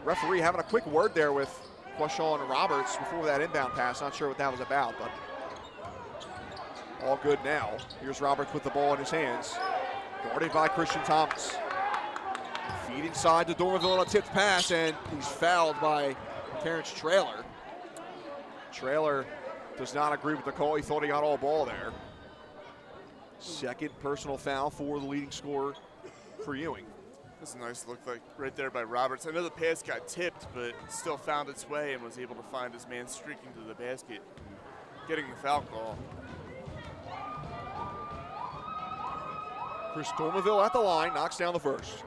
Referee having a quick word there with Quashawn Roberts before that inbound pass. Not sure what that was about, but all good now. Here's Roberts with the ball in his hands. Guarded by Christian Thomas. Feed inside to Dormerville on a tipped pass, and he's fouled by Terrence Traylor. Traylor does not agree with the call. He thought he got all ball there. Second personal foul for the leading scorer for Ewing. That's a nice look like right there by Roberts. I know the pass got tipped, but still found its way and was able to find his man streaking to the basket, getting the foul call. Chris Dormerville at the line, knocks down the first.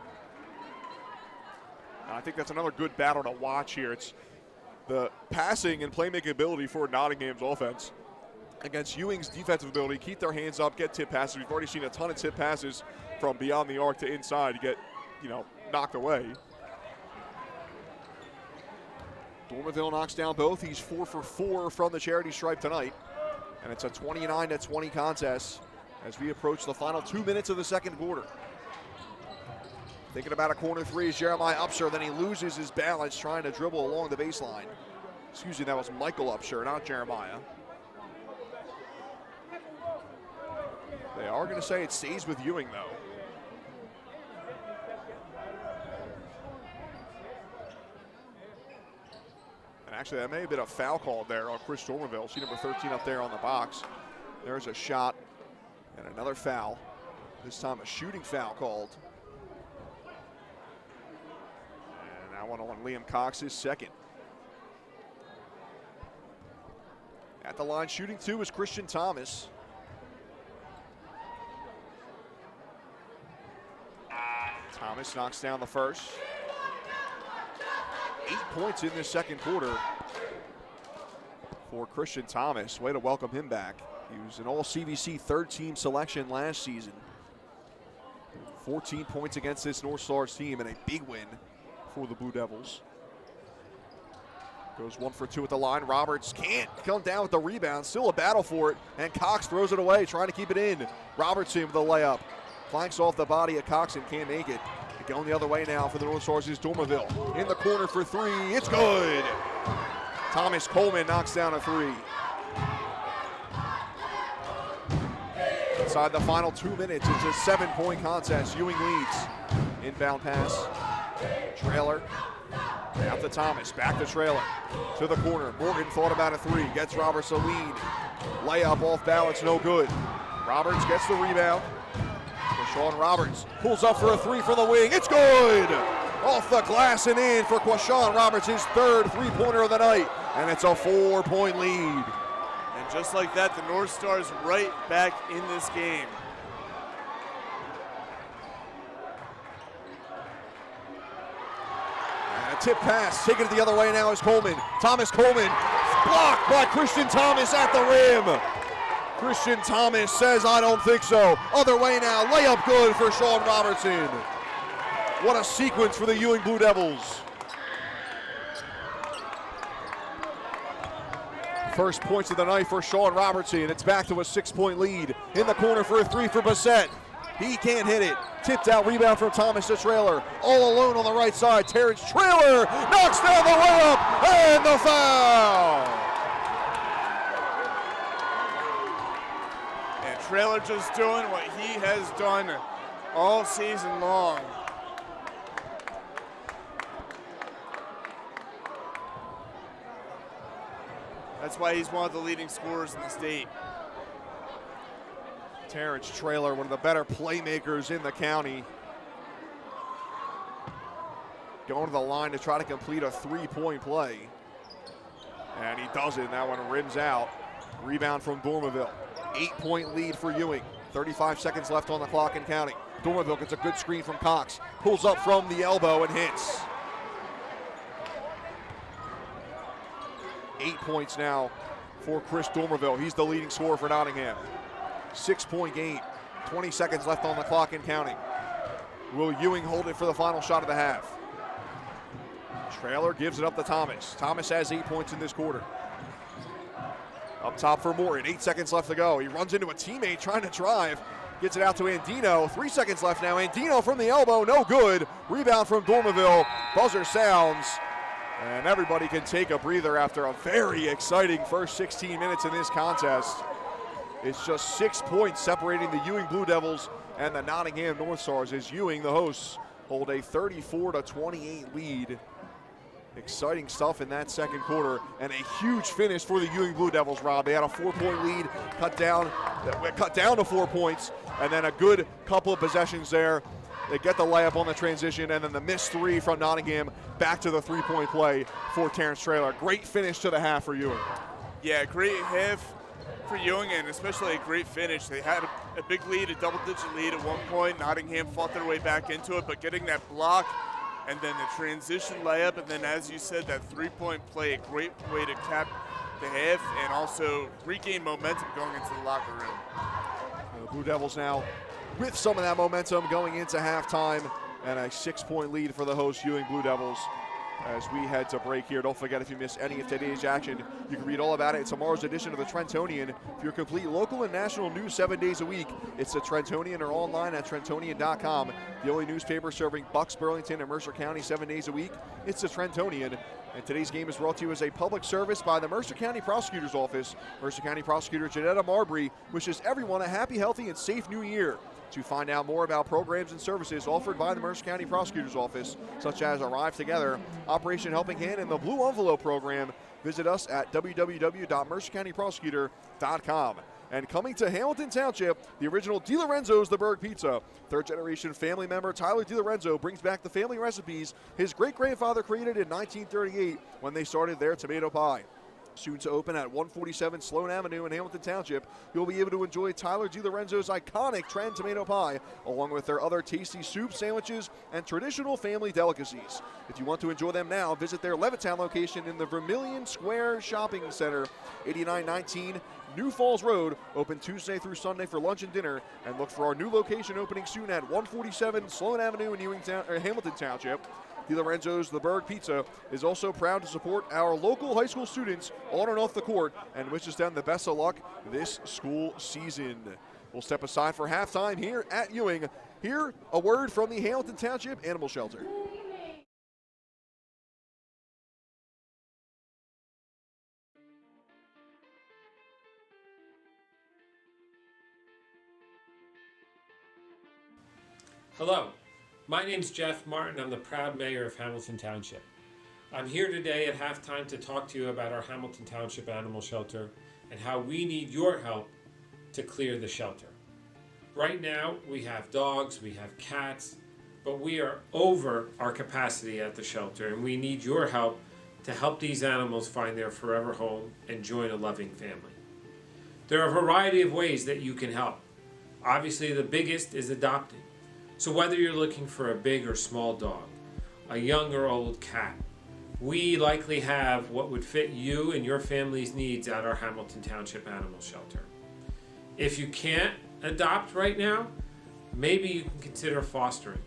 And I think that's another good battle to watch here. It's the passing and playmaking ability for Nottingham's offense against Ewing's defensive ability. Keep their hands up, get tip passes. We've already seen a ton of tip passes from beyond the arc to inside to get, knocked away. Dormerville knocks down both. He's 4 for 4 from the charity stripe tonight. And it's a 29-20 contest as we approach the final 2 minutes of the second quarter. Thinking about a corner 3 is Jeremiah Upshur, then he loses his balance trying to dribble along the baseline. Excuse me, that was Michael Upshur, not Jeremiah. They are going to say it stays with Ewing, though. And actually, that may have been a foul call there on Chris Dormerville. See number 13 up there on the box. There's a shot and another foul. This time a shooting foul called. And that one on Liam Cox's second. At the line shooting 2 is Christian Thomas. Thomas knocks down the first. 8 points in this second quarter for Christian Thomas. Way to welcome him back. He was an all-CVC third-team selection last season. 14 points against this North Stars team and a big win for the Blue Devils. Goes 1 for 2 at the line. Roberts can't come down with the rebound. Still a battle for it. And Cox throws it away, trying to keep it in. Robertson with the layup. Flanks off the body of Cox and can't make it. Going the other way now for the North Stars is Dormerville. In the corner for 3. It's good. Thomas Coleman knocks down a 3. Inside the final 2 minutes, it's a 7-point contest. Ewing leads. Inbound pass. Trailer. Out to Thomas. Back to Trailer. To the corner. Morgan thought about a 3. Gets Roberts a lead. Layup off balance, no good. Roberts gets the rebound. Quashawn Roberts pulls up for a 3 for the wing. It's good! Off the glass and in for Quashawn Roberts, his 3rd three-pointer of the night. And it's a 4-point lead. And just like that, the North Stars right back in this game. And a tip pass, taking it the other way now is Coleman. Thomas Coleman, blocked by Christian Thomas at the rim. Christian Thomas says, I don't think so. Other way now, layup good for Sean Robertson. What a sequence for the Ewing Blue Devils. First points of the night for Sean Robertson. It's back to a 6-point lead. In the corner for a 3 for Bassett. He can't hit it. Tipped out rebound from Thomas to Trailer. All alone on the right side. Terrence Trailer knocks down the layup and the foul. And Trailer just doing what he has done all season long. That's why he's one of the leading scorers in the state. Terrence Trailer, one of the better playmakers in the county. Going to the line to try to complete a 3-point play. And he does it. That one rims out. Rebound from Dormerville. 8-point lead for Ewing. 35 seconds left on the clock and counting. Dormerville gets a good screen from Cox. Pulls up from the elbow and hits. 8 points now for Chris Dormerville. He's the leading scorer for Nottingham. 6-point game. 20 seconds left on the clock and counting. Will Ewing hold it for the final shot of the half? Trailer gives it up to Thomas. Thomas has 8 points in this quarter. Up top for Morton. 8 seconds left to go. He runs into a teammate trying to drive. Gets it out to Andino. 3 seconds left now. Andino from the elbow. No good. Rebound from Dormerville. Buzzer sounds. And everybody can take a breather after a very exciting first 16 minutes in this contest. It's just 6 points separating the Ewing Blue Devils and the Nottingham Northstars as Ewing, the hosts, hold a 34-28 lead. Exciting stuff in that second quarter and a huge finish for the Ewing Blue Devils, Rob. They had a 4-point lead, cut down to 4 points, and then a good couple of possessions there. They get the layup on the transition, and then the missed 3 from Nottingham back to the 3-point play for Terrence Trailer. Great finish to the half for Ewing. Yeah, great half for Ewing, and especially a great finish. They had a big lead, a double-digit lead at one point. Nottingham fought their way back into it, but getting that block and then the transition layup, and then, as you said, that 3-point play, a great way to cap the half and also regain momentum going into the locker room. The Blue Devils now with some of that momentum going into halftime, and a 6-point lead for the host Ewing Blue Devils. As we head to break here, don't forget, if you missed any of today's action, you can read all about it in tomorrow's edition of the Trentonian. For your complete local and national news 7 days a week, it's the Trentonian or online at Trentonian.com. The only newspaper serving Bucks, Burlington, and Mercer County 7 days a week, it's the Trentonian. And today's game is brought to you as a public service by the Mercer County Prosecutor's Office. Mercer County Prosecutor Janetta Marbury wishes everyone a happy, healthy, and safe new year. To find out more about programs and services offered by the Mercer County Prosecutor's Office, such as Arrive Together, Operation Helping Hand, and the Blue Envelope Program, visit us at www.mercercountyprosecutor.com. And coming to Hamilton Township, the original DiLorenzo's The Berg Pizza. Third-generation family member Tyler DiLorenzo brings back the family recipes his great-grandfather created in 1938 when they started their tomato pie. Soon to open at 147 Sloan Avenue in Hamilton Township, you'll be able to enjoy Tyler DiLorenzo's iconic Trend tomato pie, along with their other tasty soups, sandwiches, and traditional family delicacies. If you want to enjoy them now, visit their Levittown location in the Vermilion Square Shopping Center, 8919 New Falls Road, open Tuesday through Sunday for lunch and dinner, and look for our new location opening soon at 147 Sloan Avenue in Hamilton Township. DiLorenzo's The Berg Pizza is also proud to support our local high school students on and off the court and wishes them the best of luck this school season. We'll step aside for halftime here at Ewing. Here, a word from the Hamilton Township Animal Shelter. Hello, my name's Jeff Martin. I'm the proud mayor of Hamilton Township. I'm here today at halftime to talk to you about our Hamilton Township Animal Shelter and how we need your help to clear the shelter. Right now, we have dogs, we have cats, but we are over our capacity at the shelter, and we need your help to help these animals find their forever home and join a loving family. There are a variety of ways that you can help. Obviously, the biggest is adopting. So whether you're looking for a big or small dog, a young or old cat, we likely have what would fit you and your family's needs at our Hamilton Township Animal Shelter. If you can't adopt right now, maybe you can consider fostering.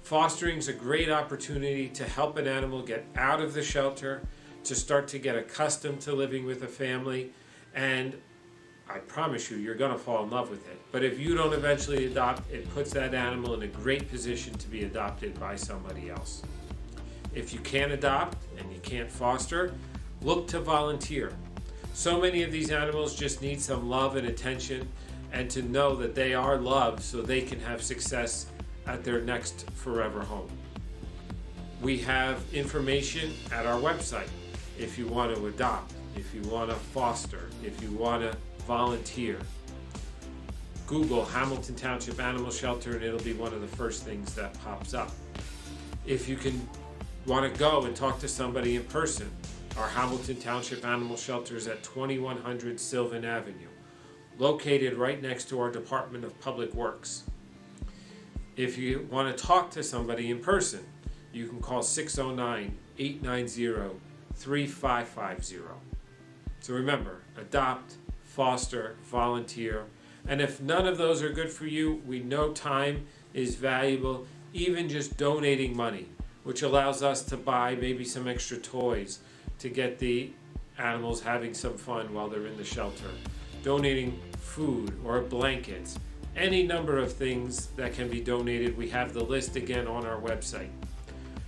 Fostering is a great opportunity to help an animal get out of the shelter, to start to get accustomed to living with a family, and I promise you, you're going to fall in love with it. But if you don't eventually adopt, it puts that animal in a great position to be adopted by somebody else. If you can't adopt and you can't foster, look to volunteer. So many of these animals just need some love and attention, and to know that they are loved so they can have success at their next forever home. We have information at our website if you want to adopt, if you want to foster, if you want to volunteer. Google Hamilton Township Animal Shelter and it'll be one of the first things that pops up. If you want to go and talk to somebody in person, our Hamilton Township Animal Shelter is at 2100 Sylvan Avenue, located right next to our Department of Public Works. If you want to talk to somebody in person, you can call 609-890-3550. So remember, adopt, foster, volunteer, and if none of those are good for you, we know time is valuable, even just donating money, which allows us to buy maybe some extra toys to get the animals having some fun while they're in the shelter. Donating food or blankets, any number of things that can be donated. We have the list again on our website.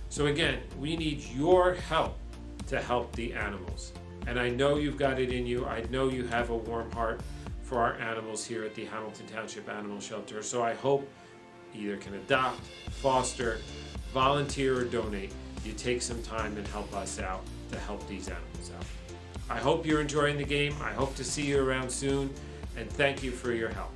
So again, we need your help to help the animals. And I know you've got it in you. I know you have a warm heart for our animals here at the Hamilton Township Animal Shelter. So I hope either can adopt, foster, volunteer, or donate. You take some time and help us out to help these animals out. I hope you're enjoying the game. I hope to see you around soon. And thank you for your help.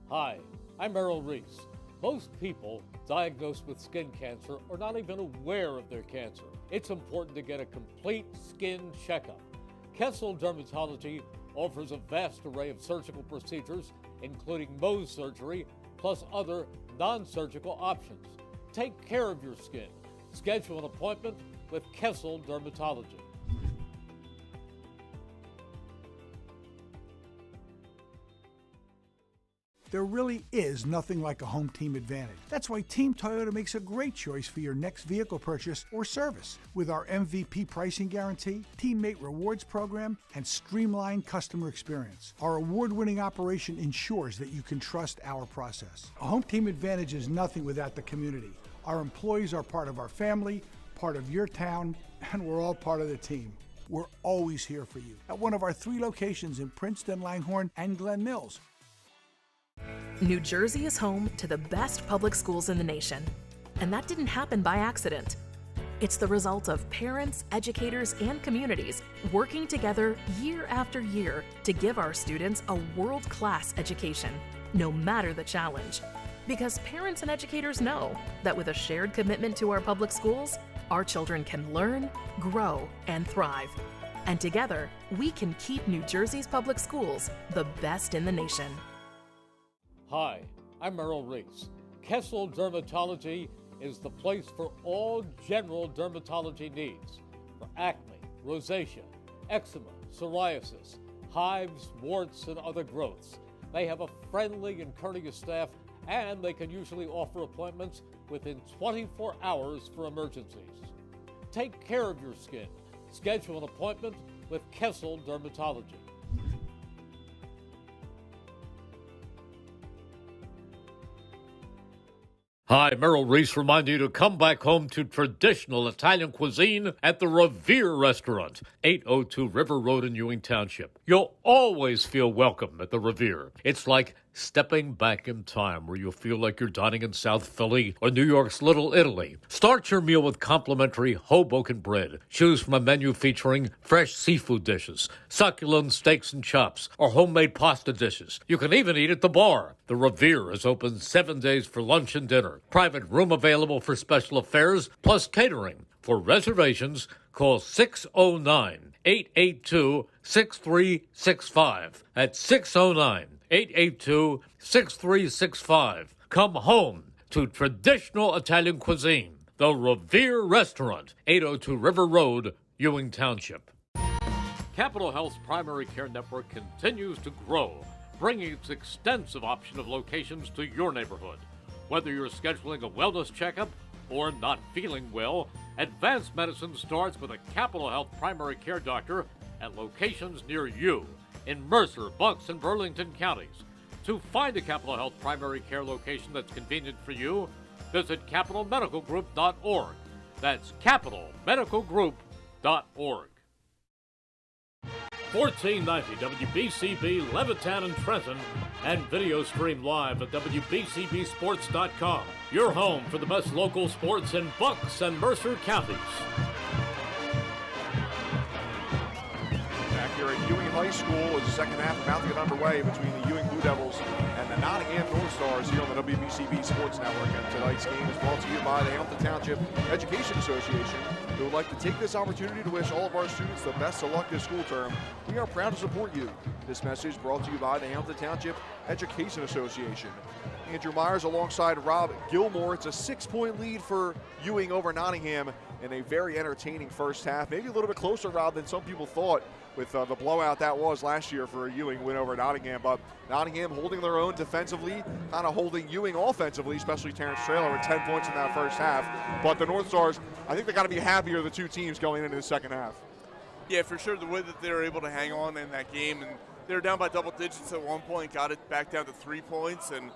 Hi, I'm Errol Reese. Most people diagnosed with skin cancer are not even aware of their cancer. It's important to get a complete skin checkup. Kessel Dermatology offers a vast array of surgical procedures, including Mohs surgery, plus other non-surgical options. Take care of your skin. Schedule an appointment with Kessel Dermatology. There really is nothing like a home team advantage. That's why Team Toyota makes a great choice for your next vehicle purchase or service. With our MVP pricing guarantee, teammate rewards program, and streamlined customer experience, our award-winning operation ensures that you can trust our process. A home team advantage is nothing without the community. Our employees are part of our family, part of your town, and we're all part of the team. We're always here for you at one of our 3 locations in Princeton, Langhorne, and Glen Mills. New Jersey is home to the best public schools in the nation. And that didn't happen by accident. It's the result of parents, educators, and communities working together year after year to give our students a world-class education, no matter the challenge. Because parents and educators know that with a shared commitment to our public schools, our children can learn, grow, and thrive. And together, we can keep New Jersey's public schools the best in the nation. Hi, I'm Errol Reese. Kessel Dermatology is the place for all general dermatology needs. For acne, rosacea, eczema, psoriasis, hives, warts, and other growths. They have a friendly and courteous staff, and they can usually offer appointments within 24 hours for emergencies. Take care of your skin. Schedule an appointment with Kessel Dermatology. Hi, Merrill Reese reminding you to come back home to traditional Italian cuisine at the Revere Restaurant, 802 River Road in Ewing Township. You'll always feel welcome at the Revere. It's like stepping back in time where you'll feel like you're dining in South Philly or New York's Little Italy. Start your meal with complimentary Hoboken bread. Choose from a menu featuring fresh seafood dishes, succulent steaks and chops, or homemade pasta dishes. You can even eat at the bar. The Revere is open 7 days for lunch and dinner. Private room available for special affairs, plus catering. For reservations, call 609-882-6365. That's 609-882-6365. Come home to traditional Italian cuisine. The Revere Restaurant, 802 River Road, Ewing Township. Capital Health's primary care network continues to grow, bringing its extensive option of locations to your neighborhood. Whether you're scheduling a wellness checkup or not feeling well, advanced medicine starts with a Capital Health primary care doctor at locations near you in Mercer, Bucks, and Burlington counties. To find a Capital Health primary care location that's convenient for you, visit capitalmedicalgroup.org. That's capitalmedicalgroup.org. 1490 WBCB Levittown and Trenton, and video stream live at WBCBSports.com. Your home for the best local sports in Bucks and Mercer counties. Back here at Ewing High School as the second half about to get underway between the Ewing Blue Devils and the Nottingham Northstars here on the WBCB Sports Network. And tonight's game is brought to you by the Hamilton Township Education Association, who would like to take this opportunity to wish all of our students the best of luck this school term. We are proud to support you. This message brought to you by the Hamilton Township Education Association. Andrew Myers alongside Rob Gilmore. It's a 6-point lead for Ewing over Nottingham in a very entertaining first half. Maybe a little bit closer, Rob, than some people thought with the blowout that was last year for a Ewing win over Nottingham. But Nottingham holding their own defensively, kind of holding Ewing offensively, especially Terrence Traylor with 10 points in that first half. But the North Stars, I think they got to be happier, the two teams going into the second half. Yeah, for sure, the way that they were able to hang on in that game, and they were down by double digits at one point, got it back down to 3 points, and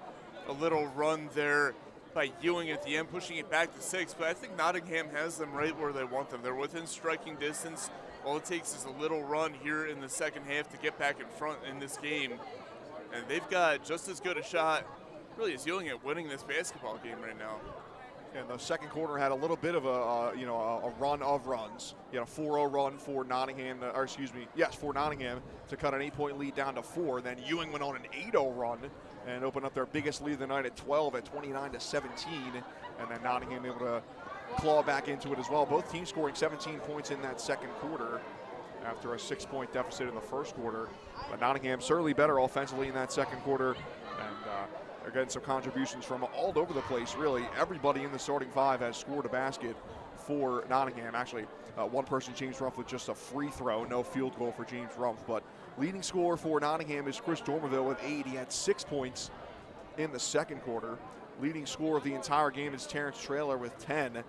a little run there by Ewing at the end, pushing it back to 6. But I think Nottingham has them right where they want them. They're within striking distance. All it takes is a little run here in the second half to get back in front in this game. And they've got just as good a shot, really, as Ewing at winning this basketball game right now. And the second quarter had a little bit of a run of runs. You know, 4-0 run for Nottingham, for Nottingham to cut an 8-point lead down to 4. Then Ewing went on an 8-0 run and opened up their biggest lead of the night at 12 at 29-17. And then Nottingham able to claw back into it as well. Both teams scoring 17 points in that second quarter after a 6-point deficit in the first quarter. But Nottingham certainly better offensively in that second quarter. And they're getting some contributions from all over the place, really. Everybody in the starting five has scored a basket for Nottingham. Actually, one person, James Rumpf, with just a free throw, no field goal for James Rumpf. But leading scorer for Nottingham is Chris Dormerville with 8. He had 6 points in the second quarter. Leading scorer of the entire game is Terrence Traylor with 10.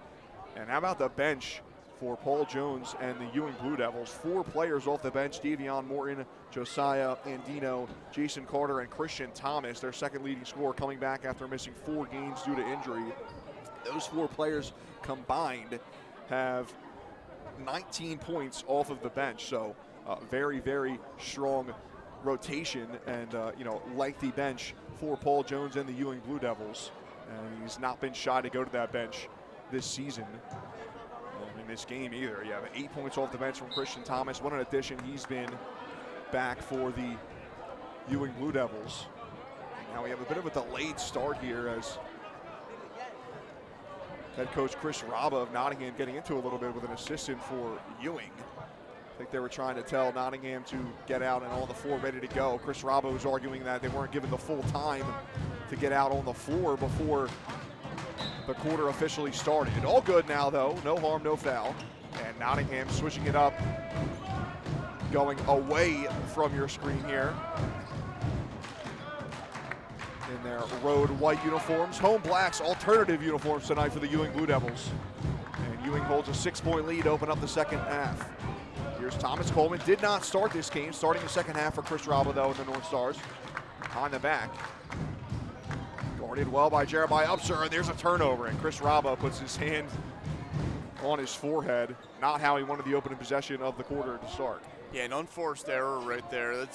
And how about the bench for Paul Jones and the Ewing Blue Devils? 4 players off the bench: Davion Morton, Josiah Andino, Jason Carter, and Christian Thomas, their second leading scorer, coming back after missing 4 games due to injury. Those 4 players combined have 19 points off of the bench. So very, very strong rotation and lengthy bench for Paul Jones and the Ewing Blue Devils. And he's not been shy to go to that bench this season. In this game either. You have 8 points off the bench from Christian Thomas. 1 in addition, he's been back for the Ewing Blue Devils. Now we have a bit of a delayed start here as head coach Chris Raba of Nottingham getting into a little bit with an assistant for Ewing. I think they were trying to tell Nottingham to get out and on the floor ready to go. Chris Raba was arguing that they weren't given the full time to get out on the floor before the quarter officially started. All good now, though. No harm, no foul. And And Nottingham switching it up, going away from your screen here. In their road white uniforms. Home blacks, alternative uniforms tonight for the Ewing Blue Devils. And Ewing holds a 6-point lead to open up the second half. Here's Thomas Coleman. Did not start this game. Starting the second half for Chris Raba, though, in the Northstars. On the back. Guarded well by Jeremiah Upshur, and there's a turnover. And Chris Raba puts his hand on his forehead. Not how he wanted the opening possession of the quarter to start. Yeah, an unforced error right there.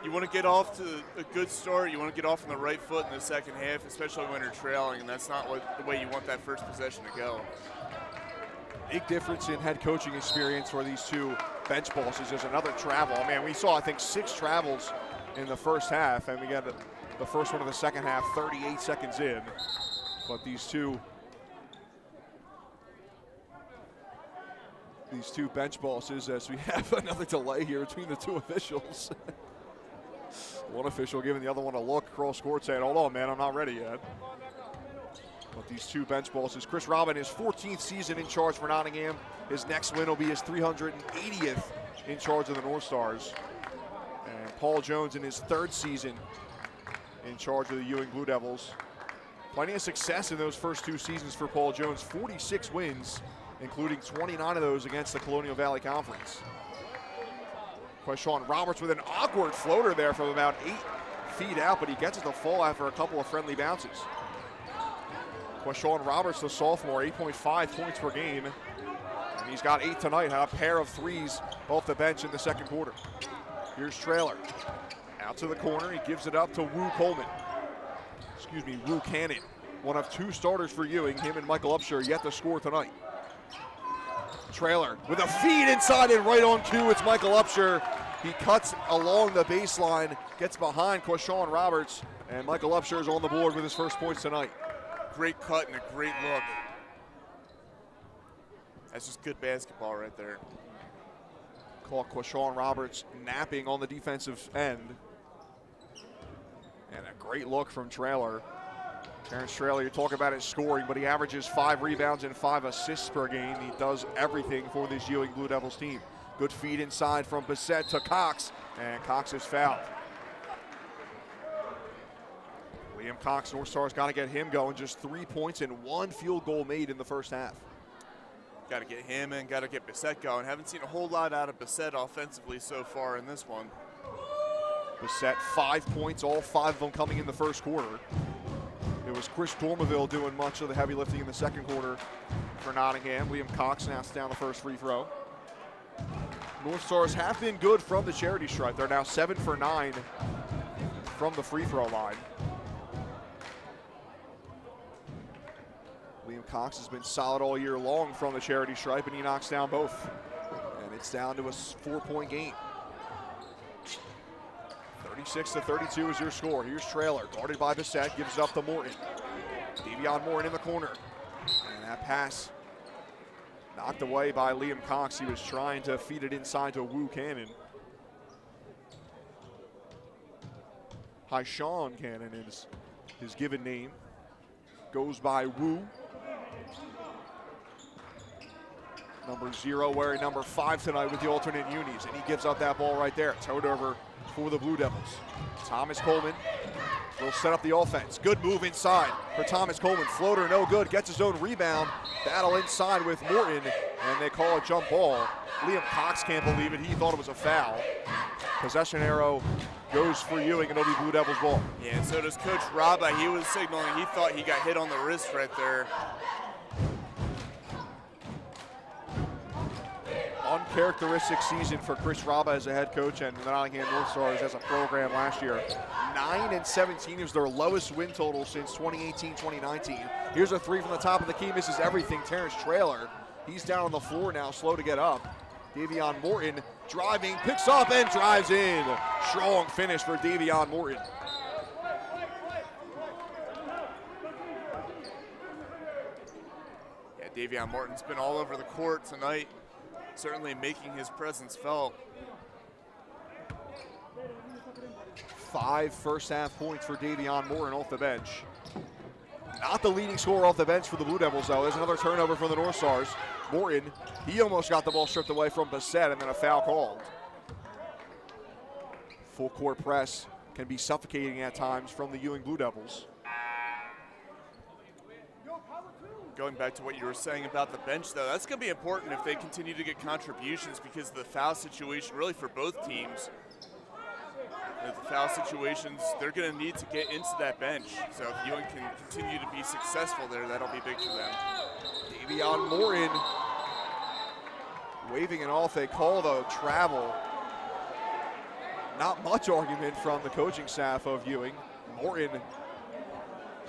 You want to get off to a good start. You want to get off on the right foot in the second half, especially when you're trailing, and that's not the way you want that first possession to go. Big difference in head coaching experience for these two bench bosses. There's another travel. Man, we saw, I think, 6 travels in the first half, and we got the first one of the second half 38 seconds in. But these two bench bosses, as we have another delay here between the two officials. One official giving the other one a look across court saying, hold on, man, I'm not ready yet. But these two bench bosses, Chris Robin, his 14th season in charge for Nottingham. His next win will be his 380th in charge of the Northstars. And Paul Jones in his 3rd season in charge of the Ewing Blue Devils. Plenty of success in those first 2 seasons for Paul Jones. 46 wins, including 29 of those against the Colonial Valley Conference. Quashon Roberts with an awkward floater there from about 8 feet out, but he gets it to fall after a couple of friendly bounces. Quashon Roberts, the sophomore, 8.5 points per game. And he's got 8 tonight, a pair of threes off the bench in the second quarter. Here's Traylor. Out to the corner, he gives it up to Wu Cannon. One of 2 starters for Ewing, him and Michael Upshur yet to score tonight. Traylor with a feed inside and right on cue, it's Michael Upshur. He cuts along the baseline, gets behind Quashon Roberts, and Michael Upshur is on the board with his first points tonight. Great cut and a great look. That's just good basketball right there. Caught Quashon Roberts napping on the defensive end. And a great look from Traylor. Terrence Traylor, you're talking about his scoring, but he averages 5 rebounds and 5 assists per game. He does everything for this Ewing Blue Devils team. Good feed inside from Bissett to Cox, and Cox is fouled. Liam Cox, Northstars got to get him going. Just 3 points and 1 field goal made in the first half. Got to get him and got to get Bissett going. Haven't seen a whole lot out of Bissett offensively so far in this one. Bissett 5 points, all 5 of them coming in the first quarter. It was Chris Dormaville doing much of the heavy lifting in the second quarter for Nottingham. Liam Cox knocks down the first free throw. Northstars have been good from the charity stripe. They're now 7 for 9 from the free throw line. Liam Cox has been solid all year long from the charity stripe, and he knocks down both. And it's down to a 4-point game. 36-32 is your score. Here's Traylor, guarded by Bissett, gives it up to Morton. Devion Morton in the corner. And that pass knocked away by Liam Cox. He was trying to feed it inside to Wu Cannon. Sean Cannon is his given name. Goes by Wu. Number 0 wearing number 5 tonight with the alternate unis, and he gives up that ball right there. Towed over for the Blue Devils. Thomas Coleman will set up the offense. Good move inside for Thomas Coleman. Floater no good, gets his own rebound. Battle inside with Morton, and they call a jump ball. Liam Cox can't believe it. He thought it was a foul. Possession arrow goes for Ewing, and it'll be Blue Devils ball. Yeah, and so does Coach Raba. He was signaling. He thought he got hit on the wrist right there. Uncharacteristic season for Chris Raba as a head coach and the Nottingham Northstars as a program last year. 9-17 is their lowest win total since 2018-2019. Here's a 3 from the top of the key, misses everything. Terrence Traylor, he's down on the floor now, slow to get up. Devion Morton driving, picks up and drives in. Strong finish for Devion Morton. Yeah, Devion Morton's been all over the court tonight, certainly making his presence felt. 5 first half points for Devion Morton off the bench. Not the leading scorer off the bench for the Blue Devils, though. There's another turnover for the Northstars. Morton, he almost got the ball stripped away from Bissett, and then a foul called. Full court press can be suffocating at times from the Ewing Blue Devils. Going back to what you were saying about the bench, though, that's going to be important if they continue to get contributions, because the foul situation really for both teams, the foul situations, they're going to need to get into that bench. So if Ewing can continue to be successful there, that'll be big for them. Davion Morton waving it off. They call the travel. Not much argument from the coaching staff of Ewing. Morton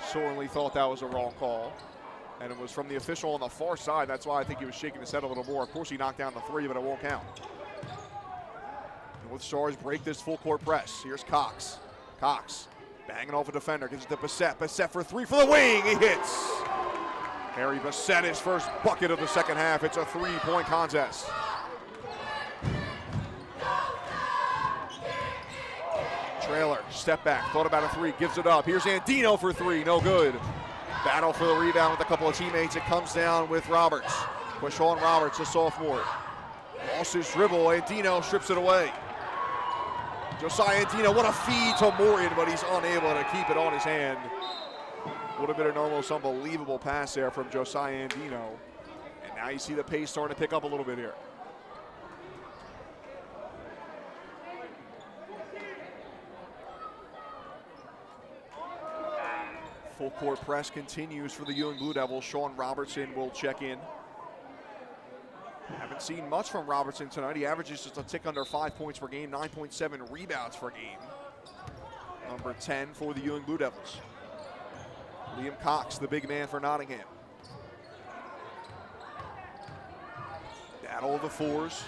sorely thought that was a wrong call. And it was from the official on the far side. That's why I think he was shaking his head a little more. Of course, he knocked down the three, but it won't count. Northstars break this full court press. Here's Cox. Cox banging off a defender. Gives it to Bissett. Bissett for three for the wing. He hits. Harry Bissett, his first bucket of the second half. It's a three-point contest. Trailer, step back, thought about a three, gives it up. Here's Andino for three, no good. Battle for the rebound with a couple of teammates. It comes down with Roberts. Quishon Roberts, a sophomore. Lost his dribble, Andino strips it away. Josiah Andino, what a feed to Morton, but he's unable to keep it on his hand. Would have been an almost unbelievable pass there from Josiah Andino. And now you see the pace starting to pick up a little bit here. Full court press continues for the Ewing Blue Devils. Sean Robertson will check in. Haven't seen much from Robertson tonight. He averages just a tick under 5 points per game, 9.7 rebounds per game. Number 10 for the Ewing Blue Devils. Liam Cox, the big man for Nottingham. Battle of the fours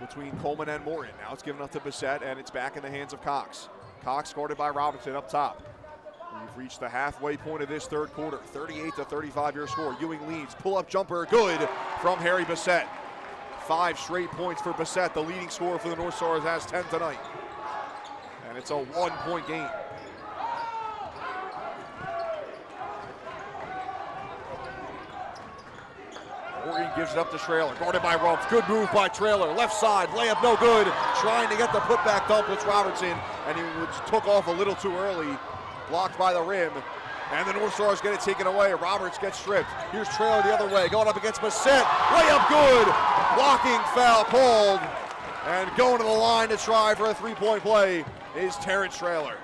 between Coleman and Morton. Now it's given up to Bissett, and it's back in the hands of Cox. Cox guarded by Robertson up top. We've reached the halfway point of this third quarter. 38-35 your score. Ewing leads. Pull-up jumper, good from Harry Bissett. 5 straight points for Bissett. The leading scorer for the Northstars has 10 tonight. And it's a 1-point game. Morgan gives it up to Trailer. Guarded by Rumps. Good move by Trailer. Left side. Layup no good. Trying to get the putback dump with Robertson. And he took off a little too early. Blocked by the rim, and the Northstars get it taken away. Roberts gets stripped. Here's Trailer the other way, going up against Bissett. Layup good. Blocking foul called, and going to the line to try for a three-point play is Terrence Trailer.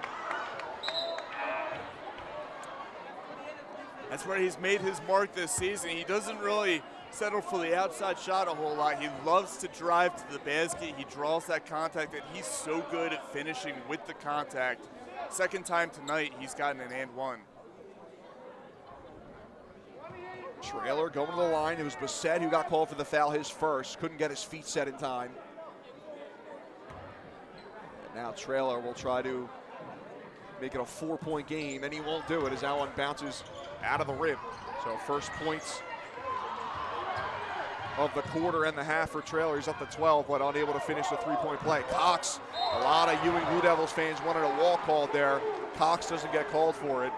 That's where he's made his mark this season. He doesn't really settle for the outside shot a whole lot. He loves to drive to the basket. He draws that contact, and he's so good at finishing with the contact. Second time tonight, he's gotten an and one. Trailer going to the line. It was Bissett who got called for the foul, his first. Couldn't get his feet set in time. And now Trailer will try to make it a 4-point game, and he won't do it as that one bounces out of the rim. So first points of the quarter and the half for Trailer. He's up to 12, but unable to finish the three-point play. Cox, a lot of Ewing Blue Devils fans wanted a wall called there. Cox doesn't get called for it.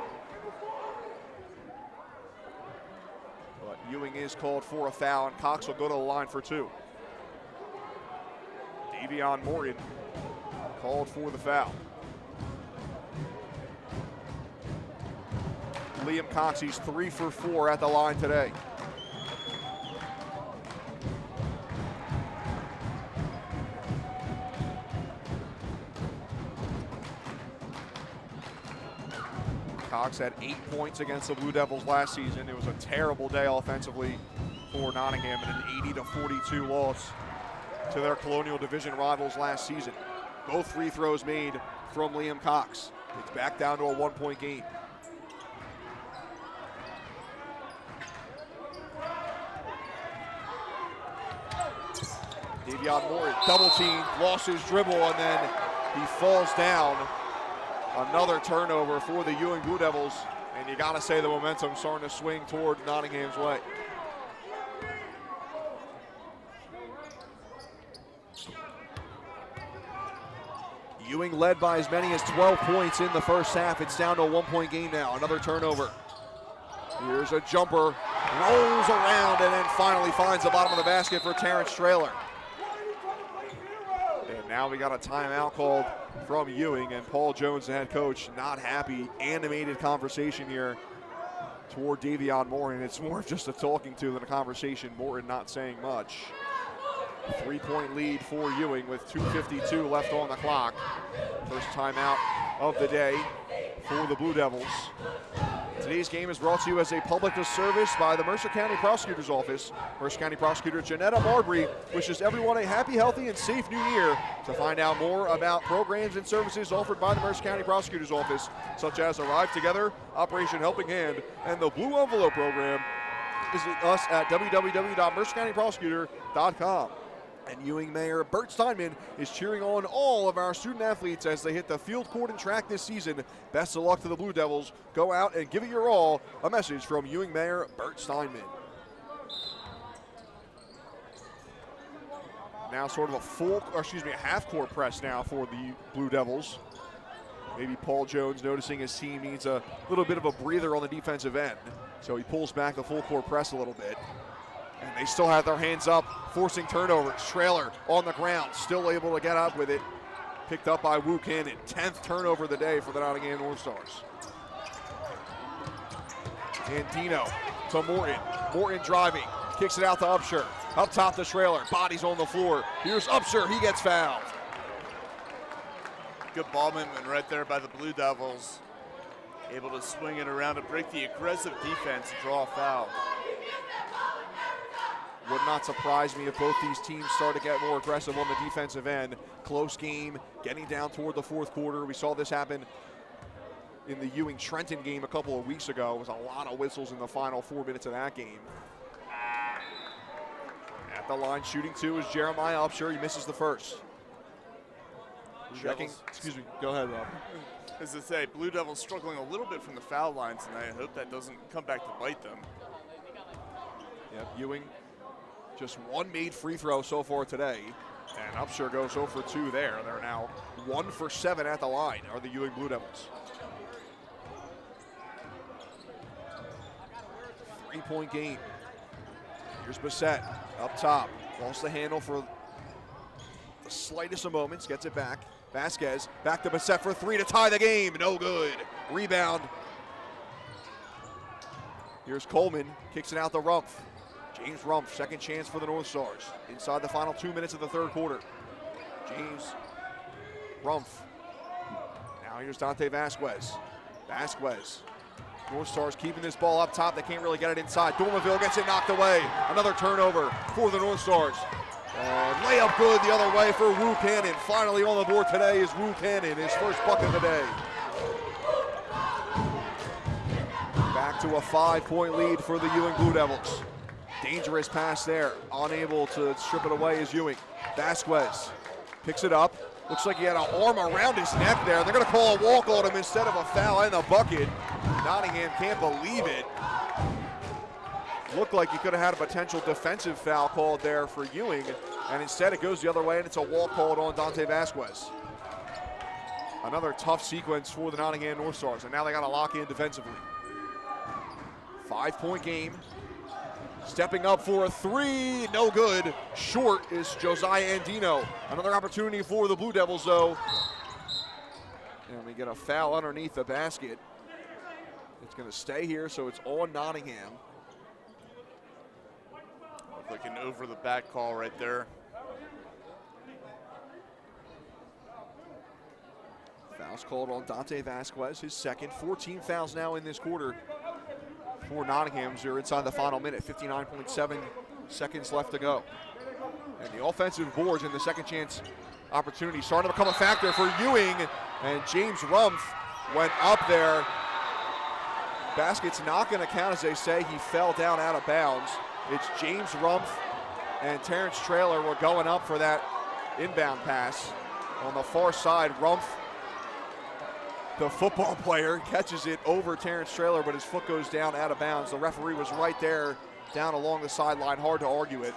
But Ewing is called for a foul, and Cox will go to the line for two. Davion Morton called for the foul. Liam Cox, he's 3 for 4 at the line today. Cox had 8 points against the Blue Devils last season. It was a terrible day offensively for Nottingham and an 80-42 loss to their Colonial Division rivals last season. Both free throws made from Liam Cox. It's back down to a 1-point game. Davion Morton double team, lost his dribble, and then he falls down. Another turnover for the Ewing Blue Devils, and you gotta say the momentum starting to swing toward Nottingham's way. Ewing led by as many as 12 points in the first half. It's down to a 1-point game now. Another turnover. Here's a jumper, rolls around and then finally finds the bottom of the basket for Terrence Traylor. And now we got a timeout called from Ewing, and Paul Jones, the head coach, not happy. Animated conversation here toward Davion Morton. It's more of just a talking to than a conversation. Morton not saying much. 3-point lead for Ewing with 2:52 left on the clock. First timeout of the day for the Blue Devils. Today's game is brought to you as a public service by the Mercer County Prosecutor's Office. Mercer County Prosecutor Janetta Marbury wishes everyone a happy, healthy, and safe new year. To find out more about programs and services offered by the Mercer County Prosecutor's Office, such as Arrive Together, Operation Helping Hand, and the Blue Envelope Program, visit us at www.mercercountyprosecutor.com. And Ewing Mayor Bert Steinman is cheering on all of our student athletes as they hit the field, court, and track this season. Best of luck to the Blue Devils. Go out and give it your all. A message from Ewing Mayor Bert Steinman. Now sort of a half-court press now for the Blue Devils. Maybe Paul Jones noticing his team needs a little bit of a breather on the defensive end. So he pulls back the full-court press a little bit. And they still have their hands up, forcing turnovers. Traylor on the ground, still able to get up with it. Picked up by Wu Cannon. 10th turnover of the day for the Nottingham Northstars. Andino to Morton. Morton driving, kicks it out to Upshur. Up top to Traylor, bodies on the floor. Here's Upshur, he gets fouled. Good ball movement right there by the Blue Devils. Able to swing it around to break the aggressive defense and draw a foul. Would not surprise me if both these teams start to get more aggressive on the defensive end. Close game, getting down toward the fourth quarter. We saw this happen in the Ewing-Trenton game a couple of weeks ago. It was a lot of whistles in the final 4 minutes of that game. At the line, shooting two is Jeremiah Upshur. He misses the first. Checking, excuse me, go ahead, Rob. As I say, Blue Devils struggling a little bit from the foul line tonight. I hope that doesn't come back to bite them. Yep, Ewing, just one made free throw so far today. And Upshur goes 0 for 2 there. They're now 1 for 7 at the line, are the Ewing Blue Devils. 3-point game. Here's Bissett up top. Lost the handle for the slightest of moments. Gets it back. Vasquez back to Bissett for 3 to tie the game. No good. Rebound. Here's Coleman. Kicks it out to Rumpf. James Rumpf, second chance for the North Stars. Inside the final 2 minutes of the third quarter. James Rumpf. Now here's Dante Vasquez. Vasquez. North Stars keeping this ball up top. They can't really get it inside. Dormaville gets it knocked away. Another turnover for the North Stars. And layup good the other way for Wu Cannon. Finally on the board today is Wu Cannon, his first bucket of the day. Back to a 5-point lead for the Ewing Blue Devils. Dangerous pass there. Unable to strip it away is Ewing. Vasquez picks it up. Looks like he had an arm around his neck there. They're going to call a walk on him instead of a foul in the bucket. Nottingham can't believe it. Looked like he could have had a potential defensive foul called there for Ewing, and instead it goes the other way, and it's a walk called on Dante Vasquez. Another tough sequence for the Nottingham Northstars, and now they got to lock in defensively. 5-point game. Stepping up for a 3, no good. Short is Josiah Andino. Another opportunity for the Blue Devils, though. And we get a foul underneath the basket. It's going to stay here, so it's on Nottingham. Looked like an over-the-back call right there. Fouls called on Dante Vasquez, his second. 14 fouls now in this quarter for Nottingham. They're inside the final minute, 59.7 seconds left to go. And the offensive boards in the second chance opportunity starting to become a factor for Ewing. And James Rumpf went up there. Basket's not going to count, as they say. He fell down out of bounds. It's James Rumpf and Terrence Traylor were going up for that inbound pass. On the far side, Rumpf, the football player, catches it over Terrence Traylor, but his foot goes down out of bounds. The referee was right there down along the sideline. Hard to argue it.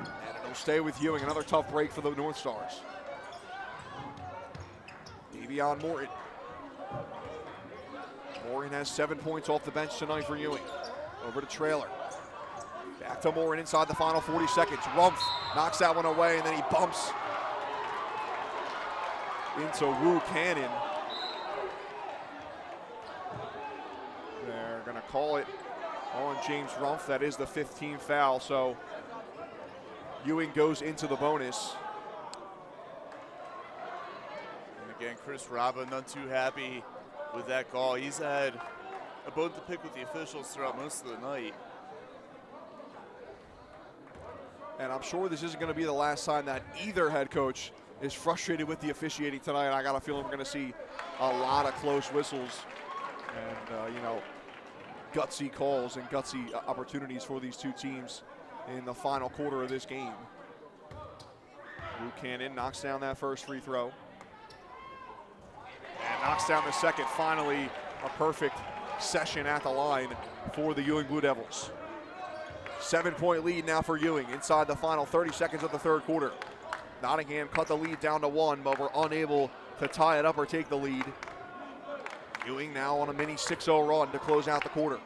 And it'll stay with Ewing. Another tough break for the North Stars. Davion Morton. Morin has 7 points off the bench tonight for Ewing. Over to Traylor. Back to Morin inside the final 40 seconds. Rumpf knocks that one away, and then he bumps into Wu Cannon. They're going to call it on James Rumpf. That is the 15th foul, so Ewing goes into the bonus. And again, Chris Raba not too happy with that call. He's had a bone to pick with the officials throughout most of the night. And I'm sure this isn't going to be the last time that either head coach is frustrated with the officiating tonight. I got a feeling we're going to see a lot of close whistles and, gutsy calls and gutsy opportunities for these two teams in the final quarter of this game. Buchanan knocks down that first free throw. And knocks down the second. Finally, a perfect session at the line for the Ewing Blue Devils. 7-point lead now for Ewing inside the final 30 seconds of the third quarter. Nottingham cut the lead down to 1, but were unable to tie it up or take the lead. Ewing now on a mini 6-0 run to close out the quarter.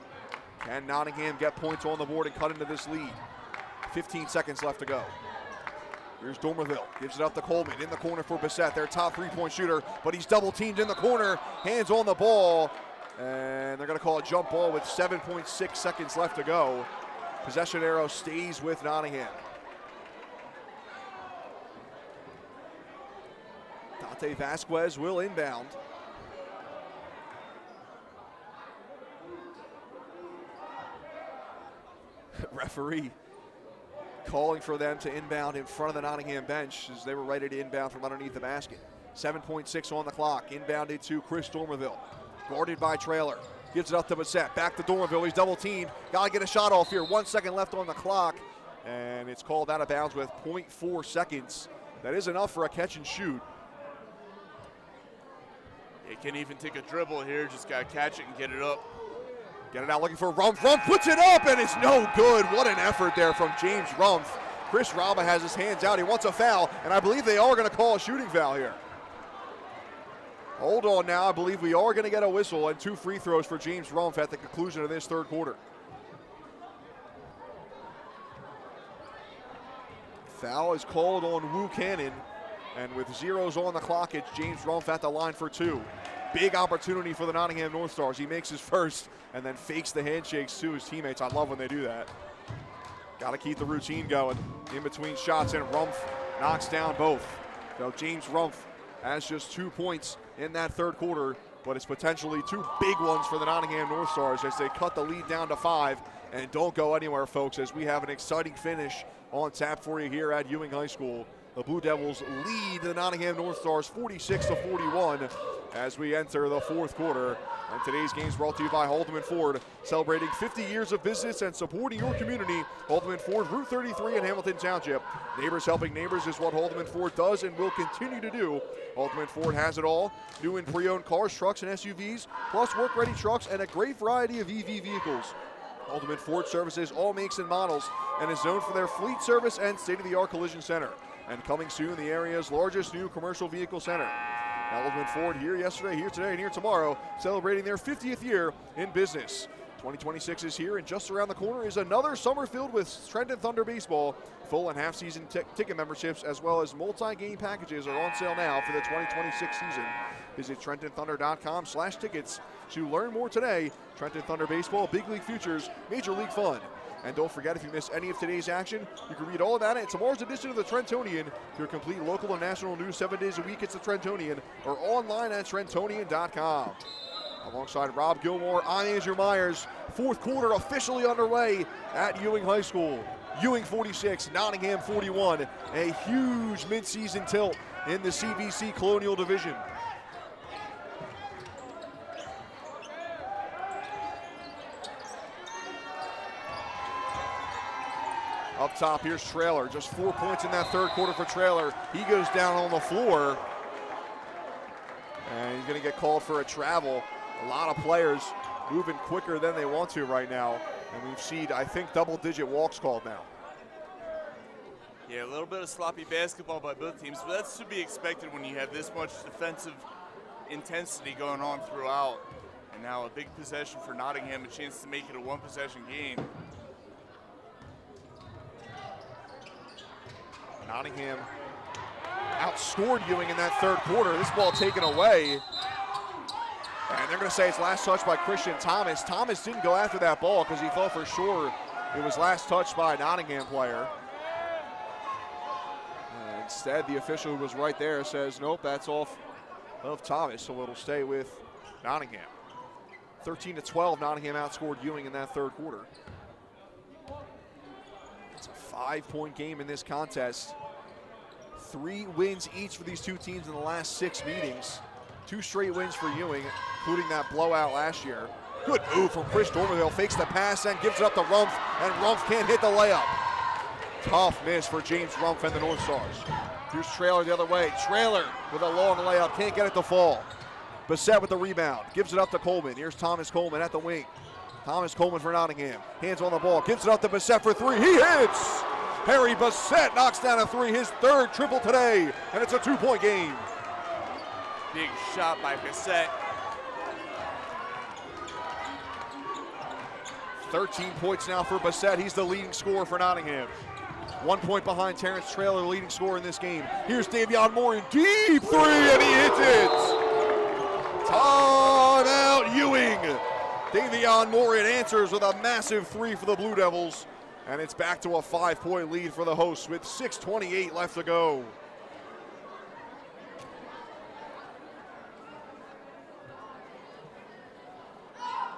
Can Nottingham get points on the board and cut into this lead? 15 seconds left to go. Here's Dormerville, gives it up to Coleman in the corner for Bissett, their top three-point shooter, but he's double teamed in the corner, hands on the ball, and they're gonna call a jump ball with 7.6 seconds left to go. Possession arrow stays with Nottingham. Dante Vasquez will inbound. Referee calling for them to inbound in front of the Nottingham bench as they were ready to inbound from underneath the basket. 7.6 on the clock. Inbounded to Chris Dormerville. Guarded by Traylor. Gives it up to Bissett. Back to Dormerville. He's double teamed. Got to get a shot off here. 1 second left on the clock. And it's called out of bounds with 0.4 seconds. That is enough for a catch and shoot. He can't even take a dribble here. Just got to catch it and get it up. Get it out looking for Rumpf. Rumpf puts it up and it's no good. What an effort there from James Rumpf. Chris Raba has his hands out. He wants a foul, and I believe they are going to call a shooting foul here. Hold on now. I believe we are going to get a whistle and 2 free throws for James Rumpf at the conclusion of this third quarter. Foul is called on Wu Cannon, and with zeros on the clock, it's James Rumpf at the line for 2. Big opportunity for the Nottingham Northstars. He makes his first and then fakes the handshakes to his teammates. I love when they do that. Got to keep the routine going in between shots, and Rumpf knocks down both. So James Rumpf has just 2 points in that third quarter, but it's potentially 2 big ones for the Nottingham Northstars as they cut the lead down to 5. And don't go anywhere, folks, as we have an exciting finish on tap for you here at Ewing High School. The Blue Devils lead the Nottingham Northstars 46-41 as we enter the fourth quarter. And today's game is brought to you by Haldeman Ford, celebrating 50 years of business and supporting your community. Haldeman Ford, Route 33 in Hamilton Township. Neighbors helping neighbors is what Haldeman Ford does and will continue to do. Haldeman Ford has it all. New and pre-owned cars, trucks, and SUVs, plus work-ready trucks and a great variety of EV vehicles. Haldeman Ford services all makes and models and is known for their fleet service and state-of-the-art collision center. And coming soon, the area's largest new commercial vehicle center. Haldeman Ford here yesterday, here today, and here tomorrow, celebrating their 50th year in business. 2026 is here, and just around the corner is another summer filled with Trenton Thunder baseball. Full and half-season ticket memberships, as well as multi-game packages, are on sale now for the 2026 season. Visit TrentonThunder.com/tickets to learn more today. Trenton Thunder baseball, big league futures, major league fun. And don't forget, if you miss any of today's action, you can read all about it in tomorrow's edition of the Trentonian. For your complete local and national news 7 days a week, it's the Trentonian, or online at Trentonian.com. Alongside Rob Gilmore, I'm Andrew Myers. Fourth quarter officially underway at Ewing High School. Ewing 46, Nottingham 41. A huge midseason tilt in the CVC Colonial Division. Up top, here's Traylor. Just 4 points in that third quarter for Traylor. He goes down on the floor. And he's going to get called for a travel. A lot of players moving quicker than they want to right now. And we've seen, I think, double-digit walks called now. Yeah, a little bit of sloppy basketball by both teams, but that's to be expected when you have this much defensive intensity going on throughout. And now a big possession for Nottingham, a chance to make it a one-possession game. Nottingham outscored Ewing in that third quarter. This ball taken away. And they're going to say it's last touch by Christian Thomas. Thomas didn't go after that ball because he thought for sure it was last touched by a Nottingham player. And instead, the official who was right there says, nope, that's off of Thomas, so it'll stay with Nottingham. 13-12, Nottingham outscored Ewing in that third quarter. It's a 5-point game in this contest. 3 wins each for these two teams in the last 6 meetings. 2 straight wins for Ewing, including that blowout last year. Good move from Chris Dormerville, fakes the pass and gives it up to Rumpf, and Rumpf can't hit the layup. Tough miss for James Rumpf and the Northstars. Here's Traylor the other way. Traylor with a long layup, can't get it to fall. Bissett with the rebound, gives it up to Coleman. Here's Thomas Coleman at the wing. Thomas Coleman for Nottingham. Hands on the ball, gives it up to Bissett for 3. He hits! Harry Bissett knocks down a 3, his 3rd triple today, and it's a 2-point game. Big shot by Bissett. 13 points now for Bissett. He's the leading scorer for Nottingham. 1 point behind Terrence Traylor, the leading scorer in this game. Here's Davion Moore in deep 3, and he hits it! Timeout Ewing. Davion Moore answers with a massive 3 for the Blue Devils. And it's back to a 5-point lead for the hosts with 6:28 left to go.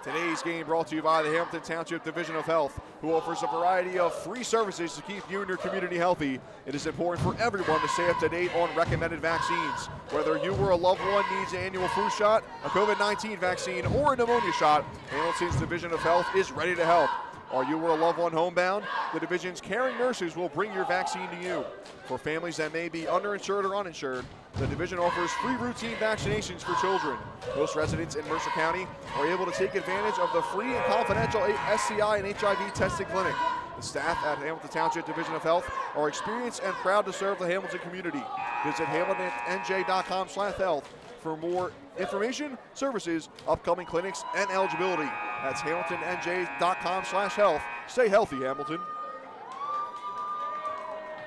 Today's game brought to you by the Hamilton Township Division of Health, who offers a variety of free services to keep you and your community healthy. It is important for everyone to stay up to date on recommended vaccines. Whether you or a loved one needs an annual flu shot, a COVID-19 vaccine, or a pneumonia shot, Hamilton's Division of Health is ready to help. Are you or a loved one homebound? The division's caring nurses will bring your vaccine to you. For families that may be underinsured or uninsured, the division offers free routine vaccinations for children. Most residents in Mercer County are able to take advantage of the free and confidential STI and HIV testing clinic. The staff at Hamilton Township Division of Health are experienced and proud to serve the Hamilton community. Visit hamiltonnj.com/health for more information, services, upcoming clinics, and eligibility. That's hamiltonnj.com/health. Stay healthy, Hamilton.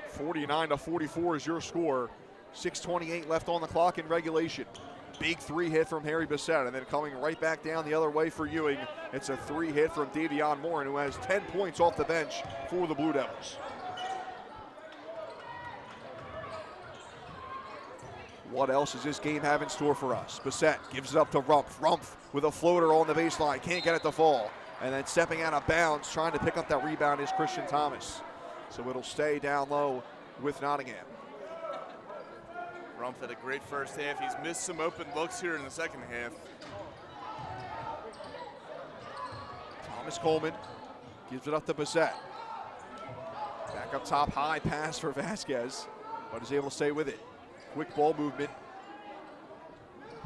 49-44 is your score. 6:28 left on the clock in regulation. Big 3 hit from Harry Bissett, and then coming right back down the other way for Ewing, it's a 3 hit from Davion Moore, who has 10 points off the bench for the Blue Devils. What else does this game have in store for us? Bissett gives it up to Rumpf. Rumpf with a floater on the baseline, can't get it to fall. And then stepping out of bounds, trying to pick up that rebound is Christian Thomas. So it'll stay down low with Nottingham. Rumpf had a great first half. He's missed some open looks here in the second half. Thomas Coleman gives it up to Bissett. Back up top, high pass for Vasquez, but is able to stay with it. Quick ball movement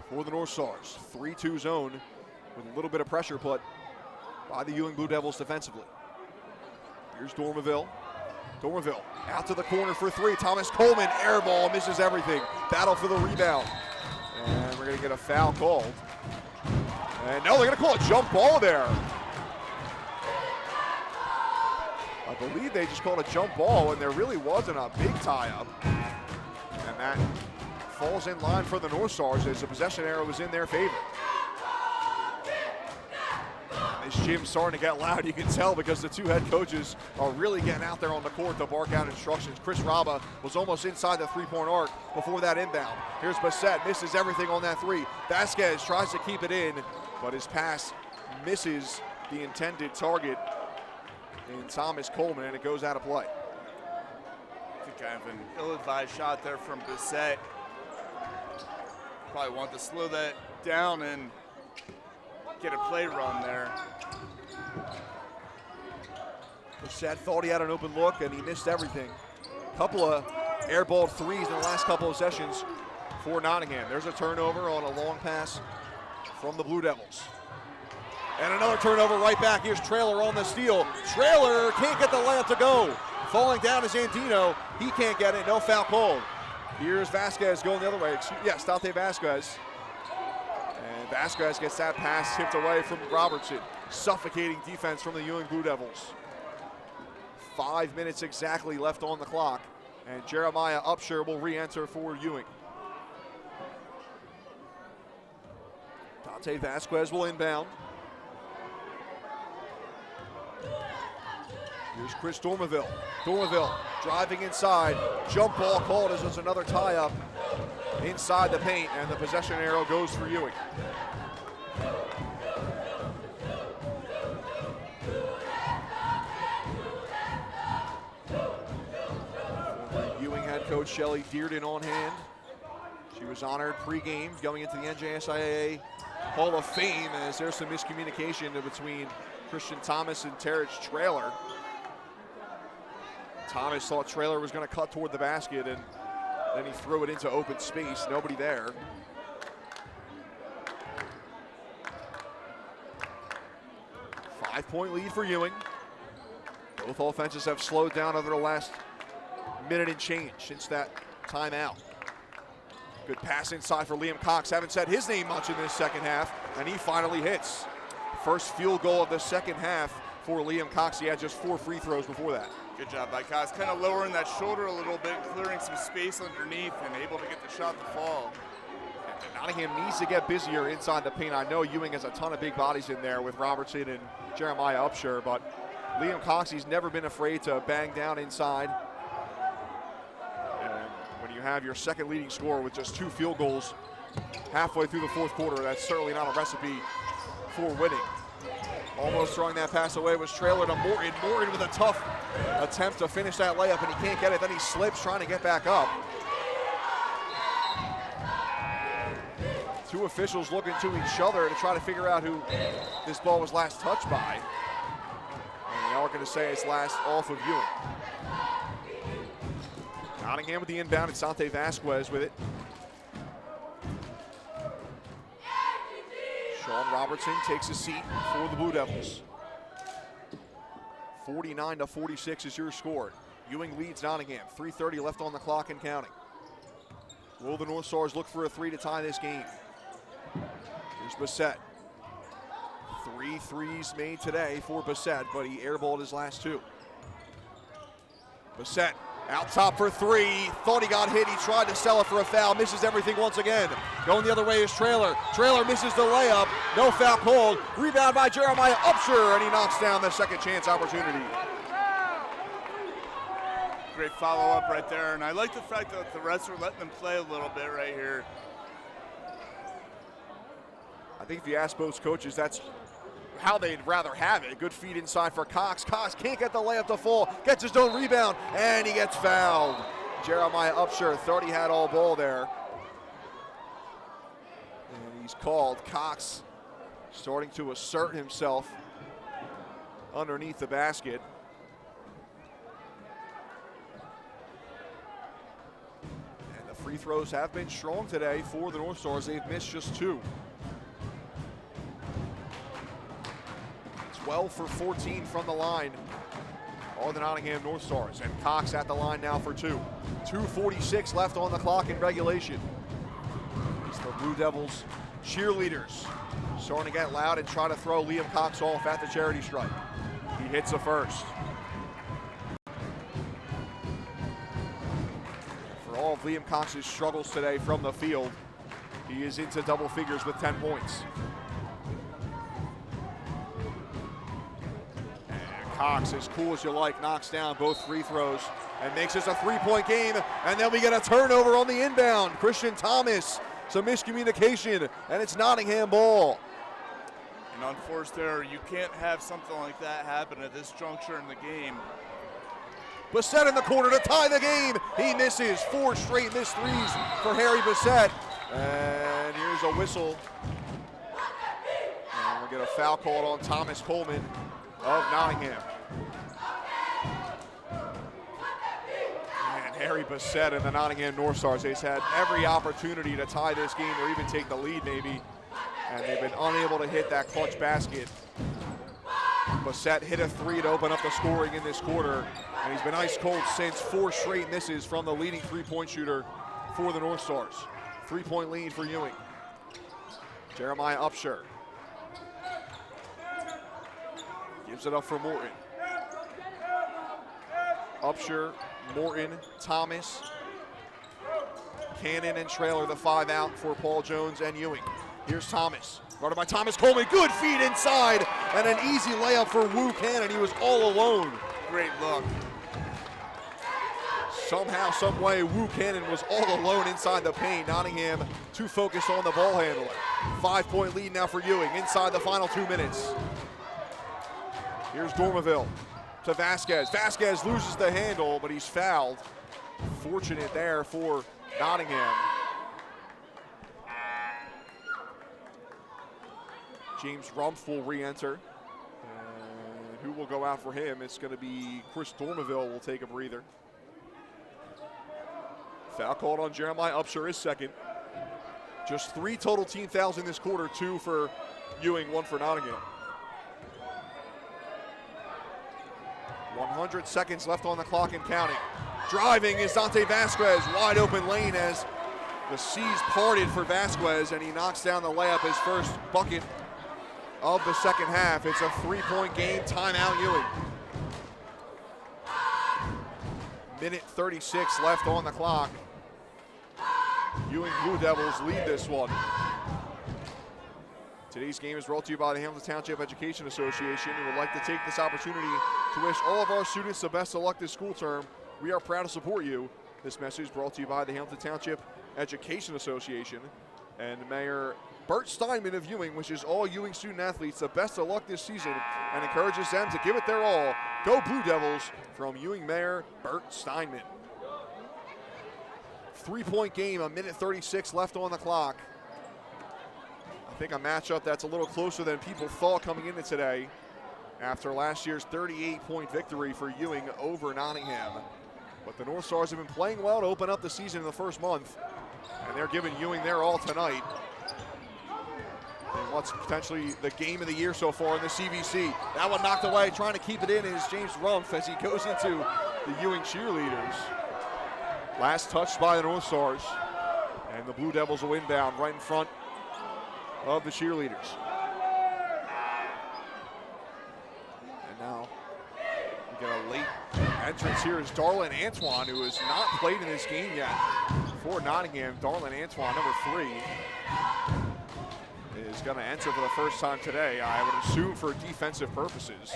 for the Northstars. 3-2 zone with a little bit of pressure put by the Ewing Blue Devils defensively. Here's Dormerville. Dormerville out to the corner for 3. Thomas Coleman, air ball, misses everything. Battle for the rebound. And we're going to get a foul called. And no, they're going to call a jump ball there. I believe they just called a jump ball, and there really wasn't a big tie-up. And that falls in line for the Northstars as the possession arrow was in their favor. This gym's starting to get loud, you can tell, because the 2 head coaches are really getting out there on the court to bark out instructions. Chris Raba was almost inside the 3-point arc before that inbound. Here's Bissett, misses everything on that 3. Vasquez tries to keep it in, but his pass misses the intended target in Thomas Coleman, and it goes out of play. Kind of an ill-advised shot there from Bissett. Probably want to slow that down and get a play run there. Bissett thought he had an open look, and he missed everything. Couple of airballed 3s in the last couple of sessions for Nottingham. There's a turnover on a long pass from the Blue Devils. And another turnover right back. Here's Traylor on the steal. Traylor can't get the layup to go. Falling down is Andino. He can't get it. No foul called. Here's Vasquez going the other way. Yes, Dante Vasquez. And Vasquez gets that pass tipped away from Robertson. Suffocating defense from the Ewing Blue Devils. 5 minutes exactly left on the clock. And Jeremiah Upshur will re-enter for Ewing. Dante Vasquez will inbound. Here's Chris Dormaville. Dormaville driving inside. Jump ball called as there's another tie-up inside the paint, and the possession arrow goes for Ewing. Ewing head coach Shelley Dearden on hand. She was honored pre-game going into the NJSIAA Hall of Fame, as there's some miscommunication between Christian Thomas and Terrence Traylor. Thomas thought Traylor was going to cut toward the basket, and then he threw it into open space. Nobody there. Five-point lead for Ewing. Both offenses have slowed down over the last minute and change since that timeout. Good pass inside for Liam Cox. Haven't said his name much in this second half, and he finally hits. First field goal of the second half for Liam Cox. He had just 4 free throws before that. Good job by Cox, kind of lowering that shoulder a little bit, clearing some space underneath, and able to get the shot to fall. And Nottingham needs to get busier inside the paint. I know Ewing has a ton of big bodies in there with Robertson and Jeremiah Upshur, but Liam Cox, he's never been afraid to bang down inside. And when you have your second leading scorer with just 2 field goals halfway through the fourth quarter, that's certainly not a recipe for winning. Almost throwing that pass away was Traylor to Morton. Morton with a tough attempt to finish that layup, and he can't get it. Then he slips trying to get back up. 2 officials looking to each other to try to figure out who this ball was last touched by. And they are going to say it's last off of Ewing. Nottingham with the inbound. It's Dante Vasquez with it. Sean Robertson takes a seat for the Blue Devils. 49-46 is your score. Ewing leads Nottingham. 3:30 left on the clock and counting. Will the North Stars look for a 3 to tie this game? Here's Bissett. 3 threes made today for Bissett, but he airballed his last 2. Bissett out top for 3. Thought he got hit. He tried to sell it for a foul. Misses everything once again. Going the other way is Traylor. Traylor misses the layup. No foul called. Rebound by Jeremiah Upshur, and he knocks down the second chance opportunity. Great follow-up right there, and I like the fact that the refs were letting them play a little bit right here. I think if you ask both coaches, that's how they'd rather have it. Good feed inside for Cox. Cox can't get the layup to fall. Gets his own rebound, and he gets fouled. Jeremiah Upshur thought he had all ball there. And he's called. Cox starting to assert himself underneath the basket. And the free throws have been strong today for the North Stars. They've missed just 2. 12 for 14 from the line are the Nottingham North Stars, and Cox at the line now for 2. 2:46 left on the clock in regulation. It's the Blue Devils cheerleaders starting to get loud and try to throw Liam Cox off at the charity stripe. He hits the first. For all of Liam Cox's struggles today from the field, he is into double figures with 10 points. Cox, as cool as you like, knocks down both free throws and makes this a 3-point game. And then we get a turnover on the inbound. Christian Thomas, some miscommunication, and it's Nottingham ball. And unforced error, you can't have something like that happen at this juncture in the game. Bissett in the corner to tie the game. He misses. 4 straight missed threes for Harry Bissett. And here's a whistle. And we'll get a foul called on Thomas Coleman of Nottingham. And Harry Bissett and the Nottingham North Stars, they've had every opportunity to tie this game or even take the lead maybe, and they've been unable to hit that clutch basket. Bissett hit a 3 to open up the scoring in this quarter, and he's been ice cold since. 4 straight misses from the leading 3-point shooter for the North Stars. 3-point lead for Ewing. Jeremiah Upshur gives it up for Morton. Upshur, Morton, Thomas, Cannon, and Traylor, the 5 out for Paul Jones and Ewing. Here's Thomas, guarded by Thomas Coleman. Good feed inside, and an easy layup for Wu Cannon. He was all alone. Great look. Somehow, some way, Wu Cannon was all alone inside the paint. Nottingham too focused on the ball handler. 5-point lead now for Ewing inside the final 2 minutes. Here's Dormaville to Vasquez. Vasquez loses the handle, but he's fouled. Fortunate there for Nottingham. James Rumpf will re-enter. And who will go out for him? It's going to be Chris Dormaville will take a breather. Foul called on Jeremiah Upshur, his second. Just 3 total team fouls in this quarter, 2 for Ewing, 1 for Nottingham. 100 seconds left on the clock and counting. Driving is Dante Vasquez, wide open lane as the seas parted for Vasquez, and he knocks down the layup, his first bucket of the second half. It's a 3-point game, timeout Ewing. Minute 36 left on the clock. Ewing Blue Devils lead this one. Today's game is brought to you by the Hamilton Township Education Association. We would like to take this opportunity to wish all of our students the best of luck this school term. We are proud to support you. This message is brought to you by the Hamilton Township Education Association. And Mayor Bert Steinman of Ewing wishes all Ewing student athletes the best of luck this season and encourages them to give it their all. Go Blue Devils, from Ewing Mayor Bert Steinman. 3-point game, a minute 36 left on the clock. I think a matchup that's a little closer than people thought coming into today after last year's 38-point victory for Ewing over Nottingham. But the Northstars have been playing well to open up the season in the first month, and they're giving Ewing their all tonight in what's potentially the game of the year so far in the CVC. That one knocked away, trying to keep it in is James Rumpf as he goes into the Ewing cheerleaders. Last touched by the Northstars, and the Blue Devils will inbound right in front of the cheerleaders. And now we get a late entrance here is Darlin Antoine, who has not played in this game yet for Nottingham. Darlin Antoine, number 3, is going to enter for the first time today, I would assume for defensive purposes.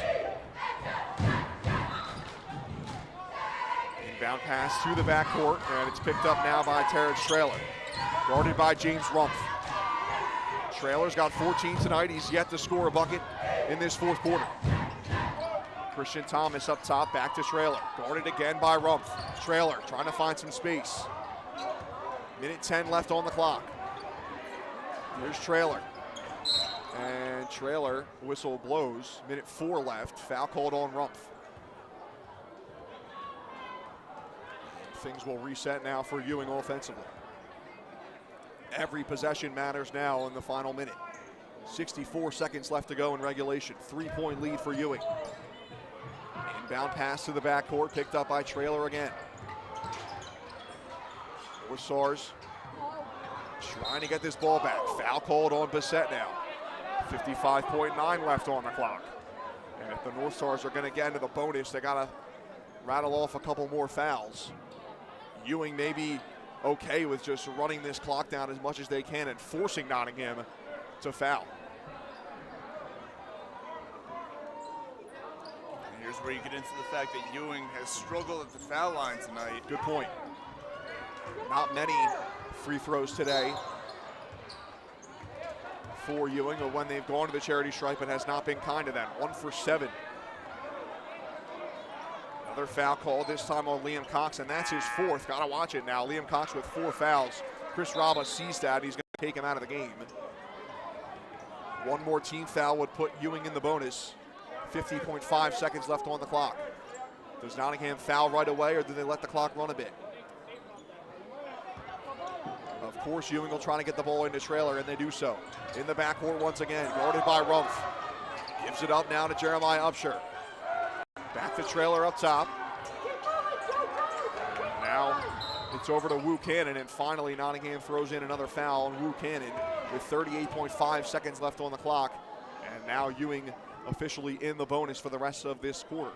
Inbound pass to the backcourt, and it's picked up now by Terrence Traylor, guarded by James Rumpf. Traylor's got 14 tonight. He's yet to score a bucket in this fourth quarter. Christian Thomas up top, back to Traylor. Guarded again by Rumpf. Traylor trying to find some space. Minute 10 left on the clock. Here's Traylor. And Traylor, whistle blows. Minute 4 left. Foul called on Rumpf. Things will reset now for Ewing offensively. Every possession matters now in the final minute. 64 seconds left to go in regulation. 3-point lead for Ewing. Inbound pass to the backcourt, picked up by Traylor again. Northstars trying to get this ball back. Foul called on Bissett now. 55.9 left on the clock. And if the Northstars are going to get into the bonus, they got to rattle off a couple more fouls. Ewing may be okay with just running this clock down as much as they can and forcing Nottingham to foul. And here's where you get into the fact that Ewing has struggled at the foul line tonight. Good point. Not many free throws today for Ewing, but when they've gone to the charity stripe, it has not been kind to them. 1 for 7. Another foul call, this time on Liam Cox, and that's his 4th. Gotta watch it now. Liam Cox with 4 fouls. Chris Raba sees that. He's gonna take him out of the game. One more team foul would put Ewing in the bonus. 50.5 seconds left on the clock. Does Nottingham foul right away, or do they let the clock run a bit? Of course, Ewing will try to get the ball into Traylor, and they do so. In the backcourt once again, guarded by Rumpf. Gives it up now to Jeremiah Upshur. Back to Traylor up top. Now It's over to Wu Cannon, and finally Nottingham throws in another foul on Wu Cannon with 38.5 seconds left on the clock. And now Ewing officially in the bonus for the rest of this quarter.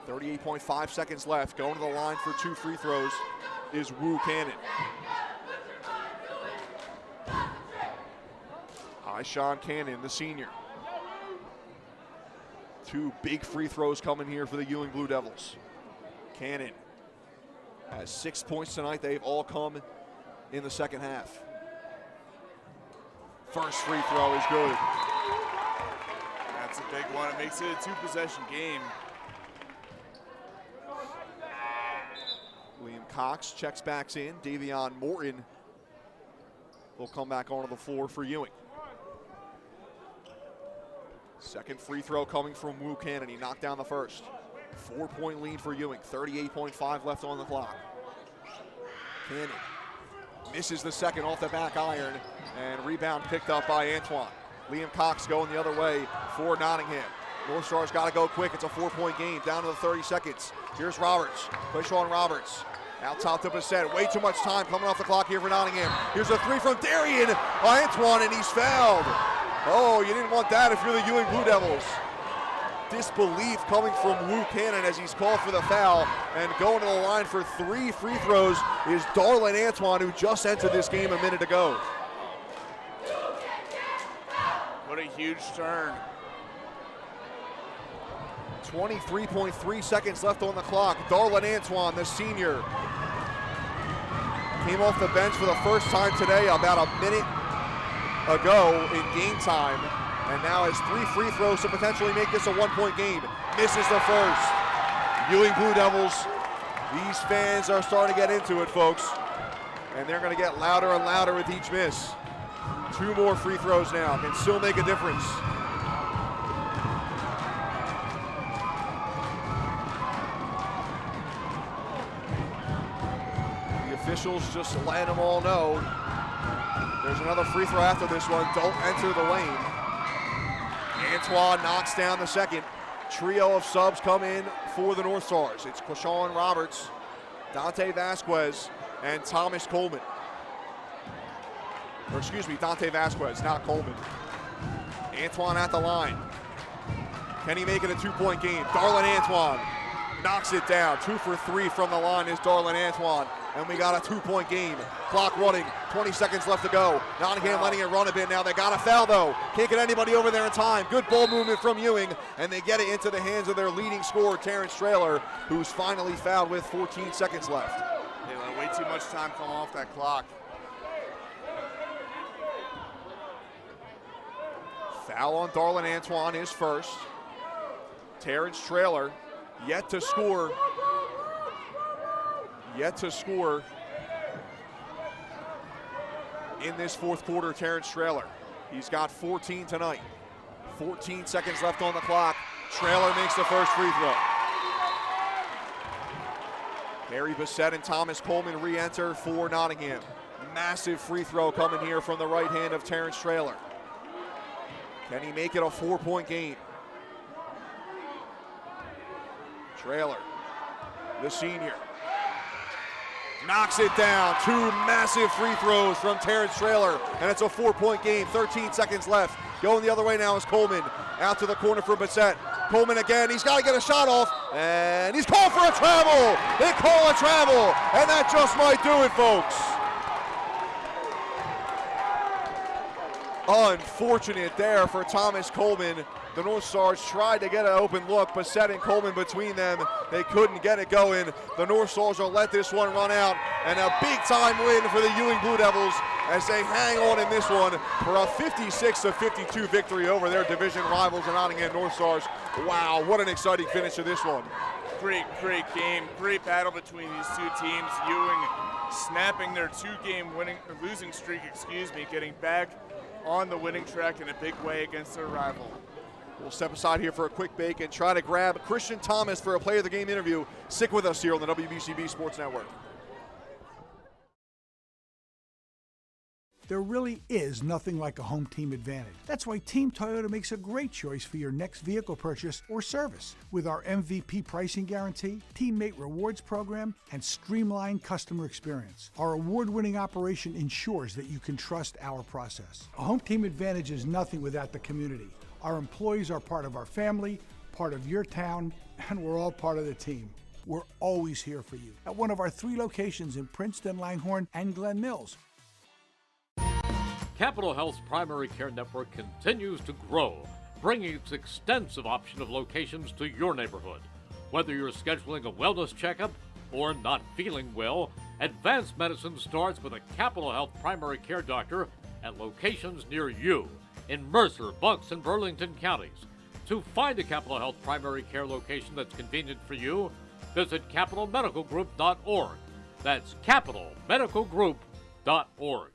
38.5 seconds left. Going to the line for 2 free throws is Wu Cannon. Sean Cannon, the senior. 2 big free throws coming here for the Ewing Blue Devils. Cannon has 6 points tonight. They've all come in the second half. First free throw is good. That's a big one. It makes it a 2-possession game. Liam Cox checks back in. Davion Morton will come back onto the floor for Ewing. Second free throw coming from Wu Cannon. He knocked down the first. 4-point lead for Ewing. 38.5 left on the clock. Cannon misses the second off the back iron, and rebound picked up by Antoine. Liam Cox going the other way for Nottingham. Northstars got to go quick. It's a 4-point game. Down to the 30 seconds. Here's Roberts. Push on Roberts. Out top to Bissett. Way too much time coming off the clock here for Nottingham. Here's a 3 from Darian by Antoine, and he's fouled. Oh, you didn't want that if you're the Ewing Blue Devils. Disbelief coming from Wu Cannon as he's called for the foul. And going to the line for 3 free throws is Darlin Antoine, who just entered this game a minute ago. What a huge turn. 23.3 seconds left on the clock. Darlin Antoine, the senior, came off the bench for the first time today about a minute ago in game time, and now has 3 free throws to potentially make this a 1-point game. Misses the first. Ewing Blue Devils, these fans are starting to get into it, folks, and they're going to get louder and louder with each miss. 2 more free throws now can still make a difference. The officials just letting them all know there's another free throw after this one. Don't enter the lane. Antoine knocks down the second. Trio of subs come in for the Northstars. It's Quashawn Roberts, Dante Vasquez, and Thomas Coleman. Or excuse me, Dante Vasquez, not Coleman. Antoine at the line. Can he make it a 2-point game? Darlin Antoine knocks it down. 2 for 3 from the line is Darlin Antoine. And we got a 2-point game. Clock running, 20 seconds left to go. Nottingham letting it run a bit now. They got a foul though. Can't get anybody over there in time. Good ball movement from Ewing, and they get it into the hands of their leading scorer, Terrence Traylor, who's finally fouled with 14 seconds left. They let way too much time come off that clock. Foul on Darlin Antoine is first. Terrence Traylor yet to score. In this fourth quarter, Terrence Traylor. He's got 14 tonight. 14 seconds left on the clock. Traylor makes the first free throw. Harry Bissett and Thomas Coleman re-enter for Nottingham. Massive free throw coming here from the right hand of Terrence Traylor. Can he make it a 4-point game? Traylor, the senior, knocks it down. 2 massive free throws from Terrence Traylor, and it's a 4-point game. 13 seconds left. Going the other way now is Coleman. Out to the corner for Bissett. Coleman again. He's got to get a shot off, and he's called for a travel. They call a travel, and that just might do it, folks. Unfortunate there for Thomas Coleman. The Northstars tried to get an open look, but setting Coleman between them, they couldn't get it going. The Northstars will let this one run out, and a big-time win for the Ewing Blue Devils as they hang on in this one for a 56-52 victory over their division rivals, the Nottingham Northstars. Wow, what an exciting finish to this one. Great game. Great battle between these two teams. Ewing snapping their 2-game losing streak, getting back on the winning track in a big way against their rival. We'll step aside here for a quick break and try to grab Christian Thomas for a Player of the Game interview. Stick with us here on the WBCB Sports Network. There really is nothing like a home team advantage. That's why Team Toyota makes a great choice for your next vehicle purchase or service. With our MVP pricing guarantee, teammate rewards program, and streamlined customer experience, our award-winning operation ensures that you can trust our process. A home team advantage is nothing without the community. Our employees are part of our family, part of your town, and we're all part of the team. We're always here for you at one of our 3 locations in Princeton, Langhorne, and Glen Mills. Capital Health's primary care network continues to grow, bringing its extensive option of locations to your neighborhood. Whether you're scheduling a wellness checkup or not feeling well, advanced medicine starts with a Capital Health primary care doctor at locations near you in Mercer, Bucks, and Burlington counties. To find a Capital Health primary care location that's convenient for you, visit capitalmedicalgroup.org. That's capitalmedicalgroup.org.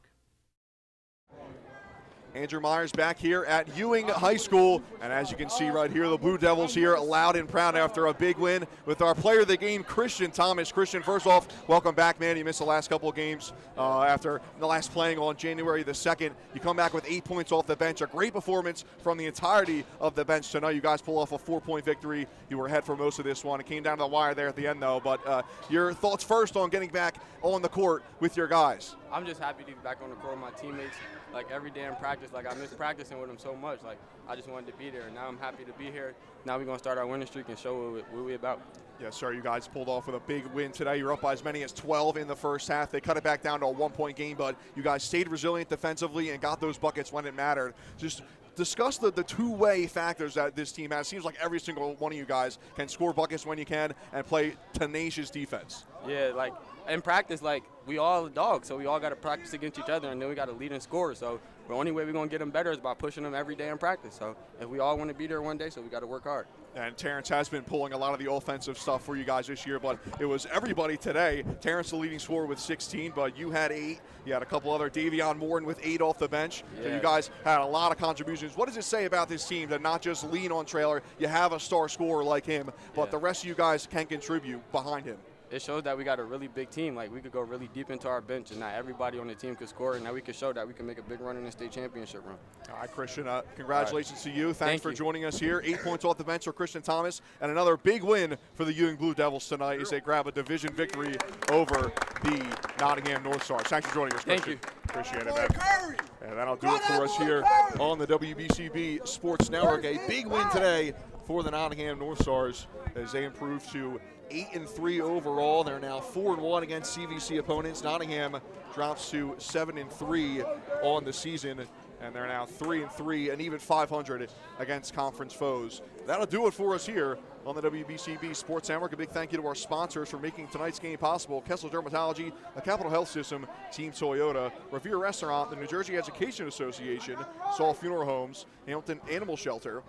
Andrew Myers back here at Ewing High School, and as you can see right here, the Blue Devils here loud and proud after a big win with our player of the game, Christian Thomas. Christian, first off, welcome back, man. You missed the last couple of games after the last playing on January the 2nd. You come back with 8 points off the bench, a great performance from the entirety of the bench tonight. You guys pull off a 4-point victory. You were ahead for most of this one. It came down to the wire there at the end, though, but your thoughts first on getting back on the court with your guys. I'm just happy to be back on the court with my teammates. Like every day in practice, like I miss practicing with them so much. Like I just wanted to be there. Now I'm happy to be here. Now we're gonna start our winning streak and show what we about. Yes, sir. You guys pulled off with a big win today. You're up by as many as 12 in the first half. They cut it back down to a 1-point game, but you guys stayed resilient defensively and got those buckets when it mattered. Just discuss the two-way factors that this team has. Seems like every single one of you guys can score buckets when you can and play tenacious defense. Yeah, like in practice, like we all dogs, so we all got to practice against each other, and then we got to lead and score. So the only way we're gonna get them better is by pushing them every day in practice. So if we all want to be there one day, so we got to work hard. And Terrence has been pulling a lot of the offensive stuff for you guys this year, but it was everybody today. Terrence, the leading scorer with 16, but you had 8. You had a couple other, Davion Morton with 8 off the bench. Yeah. So you guys had a lot of contributions. What does it say about this team to not just lean on Traylor? You have a star scorer like him, but the rest of you guys can contribute behind him. It shows that we got a really big team. Like we could go really deep into our bench, and not everybody on the team could score. And now we could show that we can make a big run in the state championship run. All right, Christian. Congratulations to you. Thanks for joining us here. 8 points off the bench for Christian Thomas, and another big win for the Ewing Blue Devils tonight as they grab a division victory over the Nottingham Northstars. Thanks for joining us, Christian. Thank you. Appreciate it, man. And that'll do it for us here on the WBCB Sports Network. A big win today for the Nottingham Northstars as they improve to 8-3 overall. They're now 4-1 against CVC opponents. Nottingham drops to 7-3 on the season, and they're now 3-3 and even 500 against conference foes. That'll do it for us here on the WBCB Sports Network. A big thank you to our sponsors for making tonight's game possible: Kessler Dermatology, the Capital Health System, Team Toyota, Revere Restaurant, the New Jersey Education Association, Saul Funeral Homes, Hamilton Animal Shelter,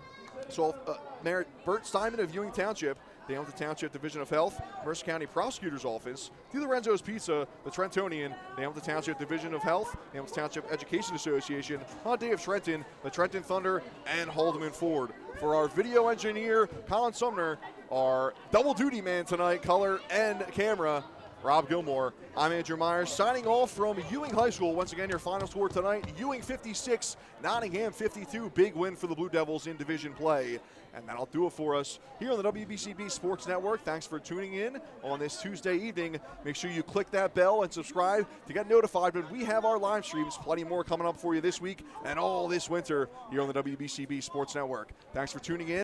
Mayor Bert Steinman of Ewing Township, the Hamilton Township Division of Health, Mercer County Prosecutor's Office, Di Lorenzo's Pizza, the Trentonian, the Hamilton Township Division of Health, the Hamilton Township Education Association, Hyundai of Trenton, the Trenton Thunder, and Haldeman Ford. For our video engineer, Colin Sumner, our double duty man tonight, color and camera, Rob Gilmore. I'm Andrew Myers, signing off from Ewing High School. Once again, your final score tonight, Ewing 56, Nottingham 52. Big win for the Blue Devils in division play. And that'll do it for us here on the WBCB Sports Network. Thanks for tuning in on this Tuesday evening. Make sure you click that bell and subscribe to get notified when we have our live streams. Plenty more coming up for you this week and all this winter here on the WBCB Sports Network. Thanks for tuning in.